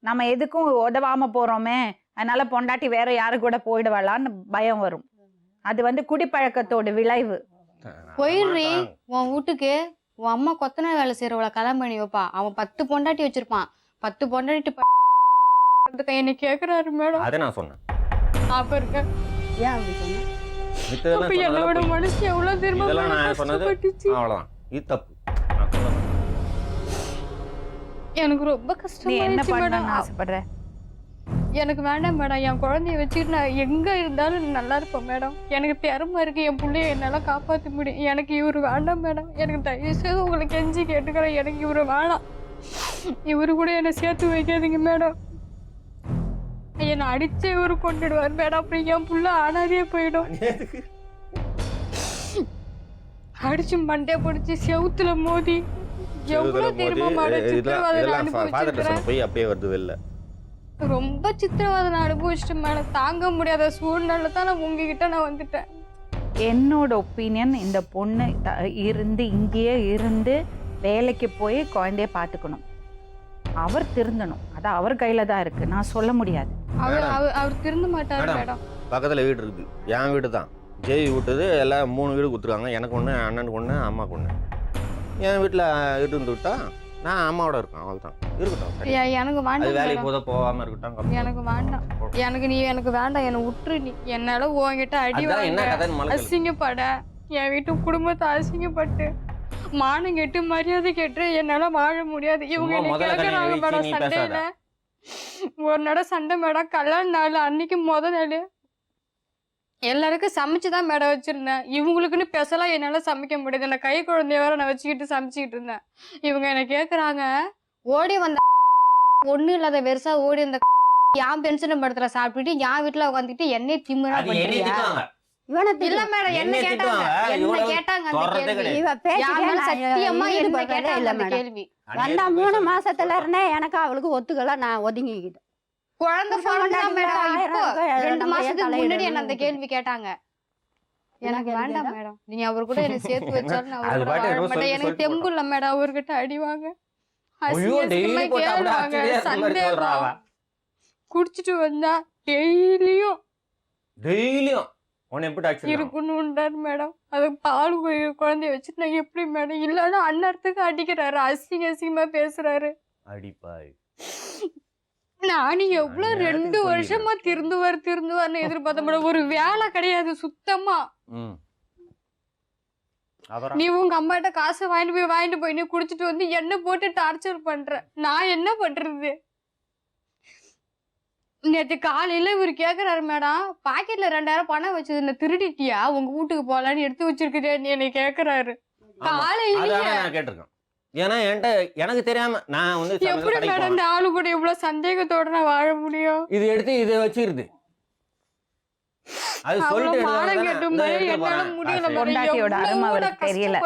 நம்ம எதுக்கும் உதவாம போறோமே, அதனால பொண்டாட்டி வேற யாரு கூட போயிடுவாளான்னு பயம் வரும். அது வந்து குடிப்பழக்கத்தோட விளைவு. போயிடுறி உன் வீட்டுக்கு. உன் அம்மா கொத்தனை வேலை செய்யறவள கல்யாணம் பண்ணி வைப்பா. அவன் 10 பொண்டாட்டி வச்சிருப்பான். 10 பொண்டாட்டி என்ன கேக்குறாரு மேடம். அதை நான் சொன்னேன். அப்ப இருக்க ஏன் அப்படி சொன்ன? மித்ததெல்லாம் அப்ப என்னோட சொன்னதெல்லாம் பொய். மனசு எவ்வளவு திரும்ப இதெல்லாம் நான் சொன்னது கஷ்டப்பட்டுச்சு. அவ்வளவுதான். இது தப்பு. நான் சொன்னது. எனக்கு ரொம்ப நீ கஷ்டமா என்ன இருந்துச்சு மேடம். பண்ணணும்னு ஆசைப்படுற? எனக்கு வேண்டாம் மேடம். என் குழந்தைய வச்சுட்டு நான் எங்க இருந்தாலும் நல்லா இருப்பேன் மேடம். எனக்கு திறமை இருக்கு, என் பிள்ளைய என்னால காப்பாற்ற முடியும். எனக்கு இவரு வேண்டாம் மேடம். எனக்கு தயவு செய்து உங்களுக்கு கெஞ்சி கேட்டுக்கிறேன், எனக்கு இவரு வேணாம். இவரு கூட என்னை சேர்த்து வைக்காதீங்க மேடம். என்னை அடிச்சு இவரு கொண்டுடுவார் மேடம். அப்படி என் புள்ள அனாதையே போயிடும். அடிச்சு மண்டே பிடிச்சி செவுத்துல மோதி எவ்வளவு தெரியுமா மேடம் சித்திரவதை அனுபவிச்சிருக்கிறேன். போய் அப்படியே வருது வெளில. ரொம்ப சித்திரவதை நான் அனுபவிச்சுட்டு மேடம். தாங்க முடியாத சூழ்நிலை தான் நான் உங்ககிட்ட நான் வந்துட்டேன். என்னோட ஒப்பீனியன், இந்த பொண்ணு இங்கேயே இருந்து வேலைக்கு போய் குழந்தைய பார்த்துக்கணும். அவர் திருந்தணும். அது அவர் கையில தான் இருக்கு, நான் சொல்ல முடியாது. அவர் திருந்த மாட்டாரு மேடம். மேடம். பக்கத்துல வீடு இருக்கு, என் வீடு தான். ஜெய் விட்டது எல்லாம் 3 வீடு கொடுத்துருக்காங்க. எனக்கு ஒன்று, அண்ணனுக்கு ஒன்று, அம்மாவுக்கு ஒன்று. என் வீட்டில் இருந்து விட்டா நான் அம்மாவோட இருக்கேன். அவள் தான் இருக்கட்டும். சரி. எனக்கு அது வேண்டாம் வேலைக்கு மேடம். போத போகாம இருக்கட்டும். எனக்கு வேண்டாம். எனக்கு வேண்டாம். என்னை விட்டுரு. நீ என்னால உன்கிட்ட அடி அதான் என்ன வாங்க, கதைன்னு மலை அசிங்கப்பட, என் வீட்டு குடும்பத்தை அசிங்கப்பட்டு, மானம் கெட்டு மரியாதை கெட்டு என்னால வாழ முடியாது. இவங்க சும்மா என்ன முதல்ல கேட்கறாங்க கல்யாணம் மேடம் நீ சண்டையில. ஒரு நட சண்டை மேடம். கல்யாண நாள் அன்னைக்கு நாள் எல்லாருக்கும் சமைச்சுதான் மேடம் வச்சிருந்தேன். இவங்களுக்குன்னு ஸ்பெஷலா என்னால சமைக்க முடியாது. நான் கை குழந்தைய வேற நான் வச்சுக்கிட்டு சமைச்சுக்கிட்டு இருந்தேன். இவங்க என்ன கேக்குறாங்க, ஓடி வந்த ஒண்ணு இல்லாத வெறுசா ஓடி வந்த என் பென்ஷன் படத்துல சாப்பிட்டுட்டு என் வீட்டுல உட்காந்துட்டு என்னை திமிரா அது என்னை பண்றியா? திட்டுவாங்க. இவனை இல்ல மேடம், என்ன என்னை கேட்டாங்க, திட்டுவாங்க. என்ன இவ்வளவு கேட்டாங்க அந்த தொடர்றதே கேள்வி. கிடையாது. இவ என் பேச்சுக்கே மேல நான் சத்தியமா என்ன ஈடுபடுறதே கேட்டாங்க இல்ல அந்த மேடம். கேள்வி. வந்தா 3 மாசத்துல இருந்தே எனக்கு அவளுக்கு ஒத்துக்கல, நான் ஒதுங்கிக்கிட்டேன். குழந்தை பிறந்துதான் மேடம். இப்போ 2 மாசத்துக்கு முன்னாடி என்ன அந்த தலையிடணும். கேள்வி கேட்டாங்க. எனக்கு என்ன வேண்டாம் கேள்வி மேடம். நீங்க அவர் கூட என்ன சேர்த்து வச்சாலும் நான் அது அவர் கூட பாட்டு வாழ என்னமோ மாட்டேன். சொல்லி எனக்கு சொல்லி தெம்பு இல்ல மேடம். அவர்கிட்ட அடிவாங்க, ஐயோ, daily போட்டு அப்படியே அடிச்சுட்டே இருக்க மாதிரி சொல்றா அவ. குடிச்சிட்டு வந்தா டெய்லியும் டெய்லியும் உன்னை எப்படி அடிச்சிருக்காங்க? இருக்கணும்ன்றார் மேடம். அது பால் குழந்தைய வச்சுட்டு நான் எப்படி மேடம்? இல்லைன்னா அந்நேரத்துக்கு அடிக்கிறாரு, அசிங்கமா பேசுறாரு. அடிப்பாய். நானும் எவ்வளவு அநியாயத்துக்கு 2 வருஷமா திருந்துவார்னு எதிர்பார்த்த மேடம். ஒரு வேலை கிடையாது சுத்தமா. ம். அப்புறம் நீ உங்க அம்மாட்ட காசை வாங்கிட்டு போய் நீ குடிச்சிட்டு வந்து என்ன போட்டு டார்ச்சர் பண்ற. நான் என்ன பண்றது? நேற்று காலையில இவர் கேக்குறாரு, மேடம் பாக்கெட்ல 2000 பணம் வச்சது என்ன திருடிட்டியா, உங்க வீட்டுக்கு போலான்னு எடுத்து வச்சிருக்கிறேன்னு என்னை கேக்குறாரு. காலையில நான் கேட்டிருக்கேன். ஏன்னா என்கிட்ட எனக்கு தெரியாம நான் வந்து எப்படி மேடம் இந்த ஆளு கூட இவ்வளவு சந்தேகத்தோட நான் வாழ முடியும்? இது எடுத்து இதை வச்சிருது. அது பொண்டாட்டியோட அருமை அவருக்கு தெரியல.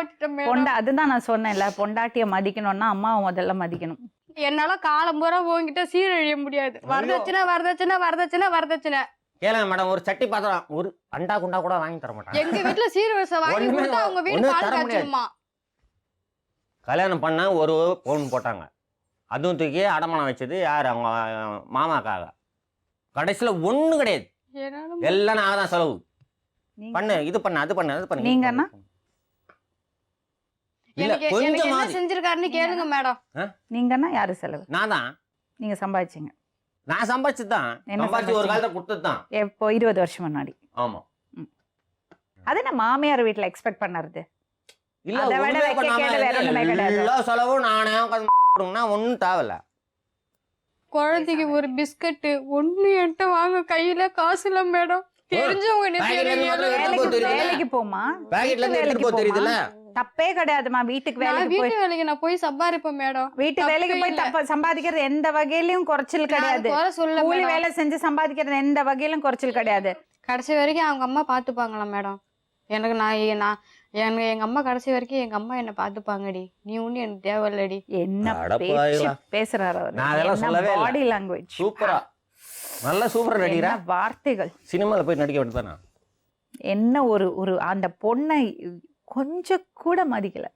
அதுதான் நான் சொன்னேன்ல, பொண்டாட்டிய மதிக்கணும்னா அம்மாவை முதல்ல மதிக்கணும். என்னால காலம் பூரா உங்ககிட்ட சீரழிய முடியாது. வரதட்சணை வரதட்சணை வரதட்சணை வரதட்சணை. கேளுங்க மேடம், ஒரு சட்டி பாத்திரம் ஒரு அண்டா குண்டா கூட வாங்கி தர மாட்டாங்க. எங்க வீட்டுல சீர்வரிசை வாங்கி கொடுத்தா அவங்க வீடு பால் காய்ச்சுமா. கல்யாணம் பண்ண ஒரு பவுன் போட்டாங்க. அதுவும் தூக்கி அடமானம் வச்சது யாரு? அவங்க மாமாக்காக. கடைசியில ஒண்ணும் கிடையாது. எல்லாம் நான் தான் செலவு பண்ணு, இது பண்ணு, அது பண்ணு, அது பண்ணு. நீங்க இல்ல கொஞ்சம் என்ன செஞ்சிருக்காருன்னு கேளுங்க மேடம். நீங்கன்னா யாரு செலவு? நான் தான். நீங்க சம்பாதிச்சீங்க? நான் சம்பாதிச்சுதான். சம்பாதிச்சு ஒரு காலத்துல கொடுத்ததுதான். எப்போ? 20 வருஷம் முன்னாடி. ஆமா. அது என்ன மாமியார் வீட்டுல எக்ஸ்பெக்ட் பண்ணறது? இல்ல எல்லா செலவும் நானே ஒன்னும் தேவையில்ல. குழந்தைக்கு ஒரு பிஸ்கட் ஒண்ணு என்கிட்ட வாங்க கையில காசு இல்ல மேடம். தெரிஞ்சவங்க வேலைக்கு போமா, தப்பே கிடையாதுமா. வீட்டுக்கு வேலைக்கு நான் போய் சம்பாதிப்பேன் மேடம். வீட்டு வேலைக்கு போய் சம்பாதிக்கிறது எந்த வகையிலும் குறைச்சல் கிடையாது. கூலி வேலை செஞ்சு சம்பாதிக்கிறது எந்த வகையிலும் குறைச்சல் கிடையாது. கடைசி வரைக்கும் அவங்க அம்மா பாத்துப்பாங்களா மேடம்? எனக்கு எங்க அம்மா கடைசி வரைக்கும் எங்க அம்மா என்ன பாத்துப்பாங்கடி. நீ ஒண்ணு எனக்கு தேவையில்லடி. என்ன பேசுறாரு அவர்? பாடி லாங்குவேஜ் சூப்பரா, நல்ல சூப்பரா நடிக்கிறா. வார்த்தைகள். சினிமால போய் நடிக்க வேண்டியதானா? என்ன ஒரு அந்த பொண்ணை கொஞ்சம் கூட மதிக்கல.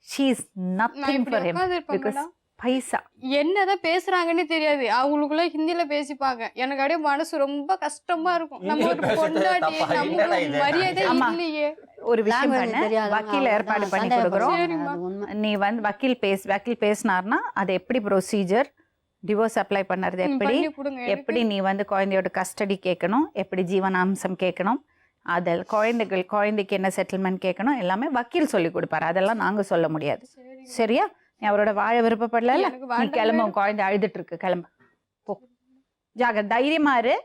she is nothing for him because பைசா. என்னதான் பேசுறாங்கன்னு தெரியாது. அவங்களுக்குள்ள ஹிந்தில பேசிப்பாங்க. எனக்கு அப்படியே மனசு ரொம்ப கஷ்டமா இருக்கும். நம்ம ஒரு பொண்டாட்டி, நமக்கு மரியாதை இல்லையே. ஒரு விஷயம் பண்ணு, வக்கீல் ஏற்பாடு பண்ணி கொடுக்குறோம். நீ வந்து வக்கீல் பேசினார்னா அது எப்படி ப்ரொசீஜர், டிவோர்ஸ் அப்ளை பண்ணுறது எப்படி நீ வந்து குழந்தையோட கஸ்டடி கேட்கணும், எப்படி ஜீவனாம்சம் கேட்கணும், அதில் குழந்தைக்கு என்ன செட்டில்மெண்ட் கேட்கணும், எல்லாமே வக்கீல் சொல்லி கொடுப்பாரு. அதெல்லாம் நாங்கள் சொல்ல முடியாது. சரியா? நீ அவரோட வாழ விருப்பப்படல, நீ கிளம்ப. குழந்தை அழுதுட்டு இருக்கு, கிளம்ப போ. ஜாக தைரியமா இரு.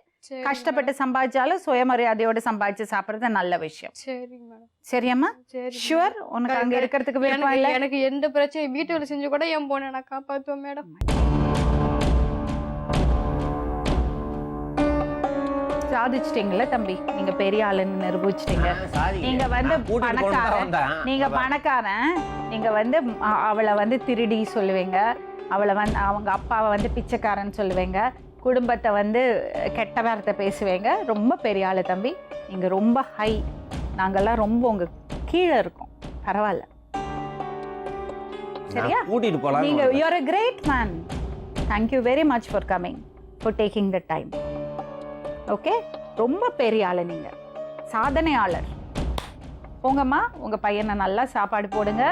கஷ்டப்பட்டு சம்பாதிச்சாலும் சுயமரியாதையோட சம்பாதிச்சு சாப்பிடுறது நல்ல விஷயம். சரியாம்மா? ஷுவர்? உனக்கு அங்க இருக்கிறதுக்கு விருப்பம் இல்ல? எனக்கு எந்த பிரச்சனையும் வீட்டுல செஞ்சு கூட என் பொண்ணை நான் காப்பாத்துவேன் மேடம். சாதிச்சிட்டீங்கல்ல தம்பி, நீங்க பெரிய ஆளுன்னு நிரூபிச்சிட்டீங்க. நீங்க வந்து பணக்காரன், நீங்க வந்து அவளை வந்து திருடி சொல்லுவீங்க, அவளை வந்து அவங்க அப்பாவை வந்து பிச்சைக்காரன் சொல்லுவீங்க, குடும்பத்தை வந்து கெட்ட வார்த்தை பேசுவீங்க. ரொம்ப பெரிய ஆளு தம்பி, நீங்க ரொம்ப ஹை. நாங்கெல்லாம் ரொம்ப உங்க கீழே இருக்கோம். பரவாயில்ல. சரியா? நீங்க you are a great man. Thank you very much for coming, for taking the time. Okay, ரொம்ப பெரிய ஆளு நீங்க, சாதனையாளர். போங்கம்மா, உங்க பையனை நல்லா சாப்பாடு போடுங்க.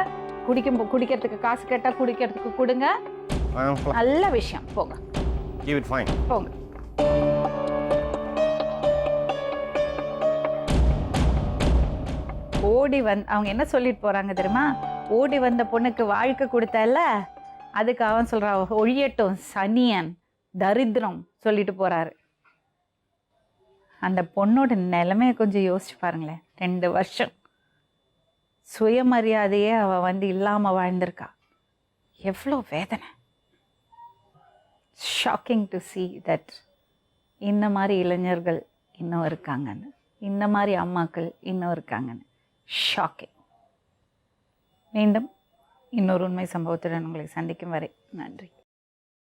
குடிக்கிறதுக்கு காசு கேட்டா குடிக்கிறதுக்கு கொடுங்க. நல்ல விஷயம். போங்க, போங்க. ஓடி வந்து அவங்க என்ன சொல்லிட்டு போறாங்க தெரியுமா? ஓடி வந்த பொண்ணுக்கு வாழ்க்கை கொடுத்தல, அதுக்கு அவன் சொல்றான் ஒழியட்டும் சனியன் தரித்திரம் சொல்லிட்டு போறாரு. அந்த பொண்ணோட நிலைமையை கொஞ்சம் யோசிச்சு பாருங்களேன். 2 வருஷம் சுயமரியாதையே அவள் வந்து இல்லாமல் வாழ்ந்திருக்கா. எவ்வளோ வேதனை. ஷாக்கிங் டு see தட் இந்த மாதிரி இளைஞர்கள் இன்னும் இருக்காங்கன்னு, இந்த மாதிரி அம்மாக்கள் இன்னும் இருக்காங்கன்னு. ஷாக்கிங். மீண்டும் இன்னொரு உண்மை சம்பவத்துடன் உங்களை சந்திக்கும் வரை நன்றி.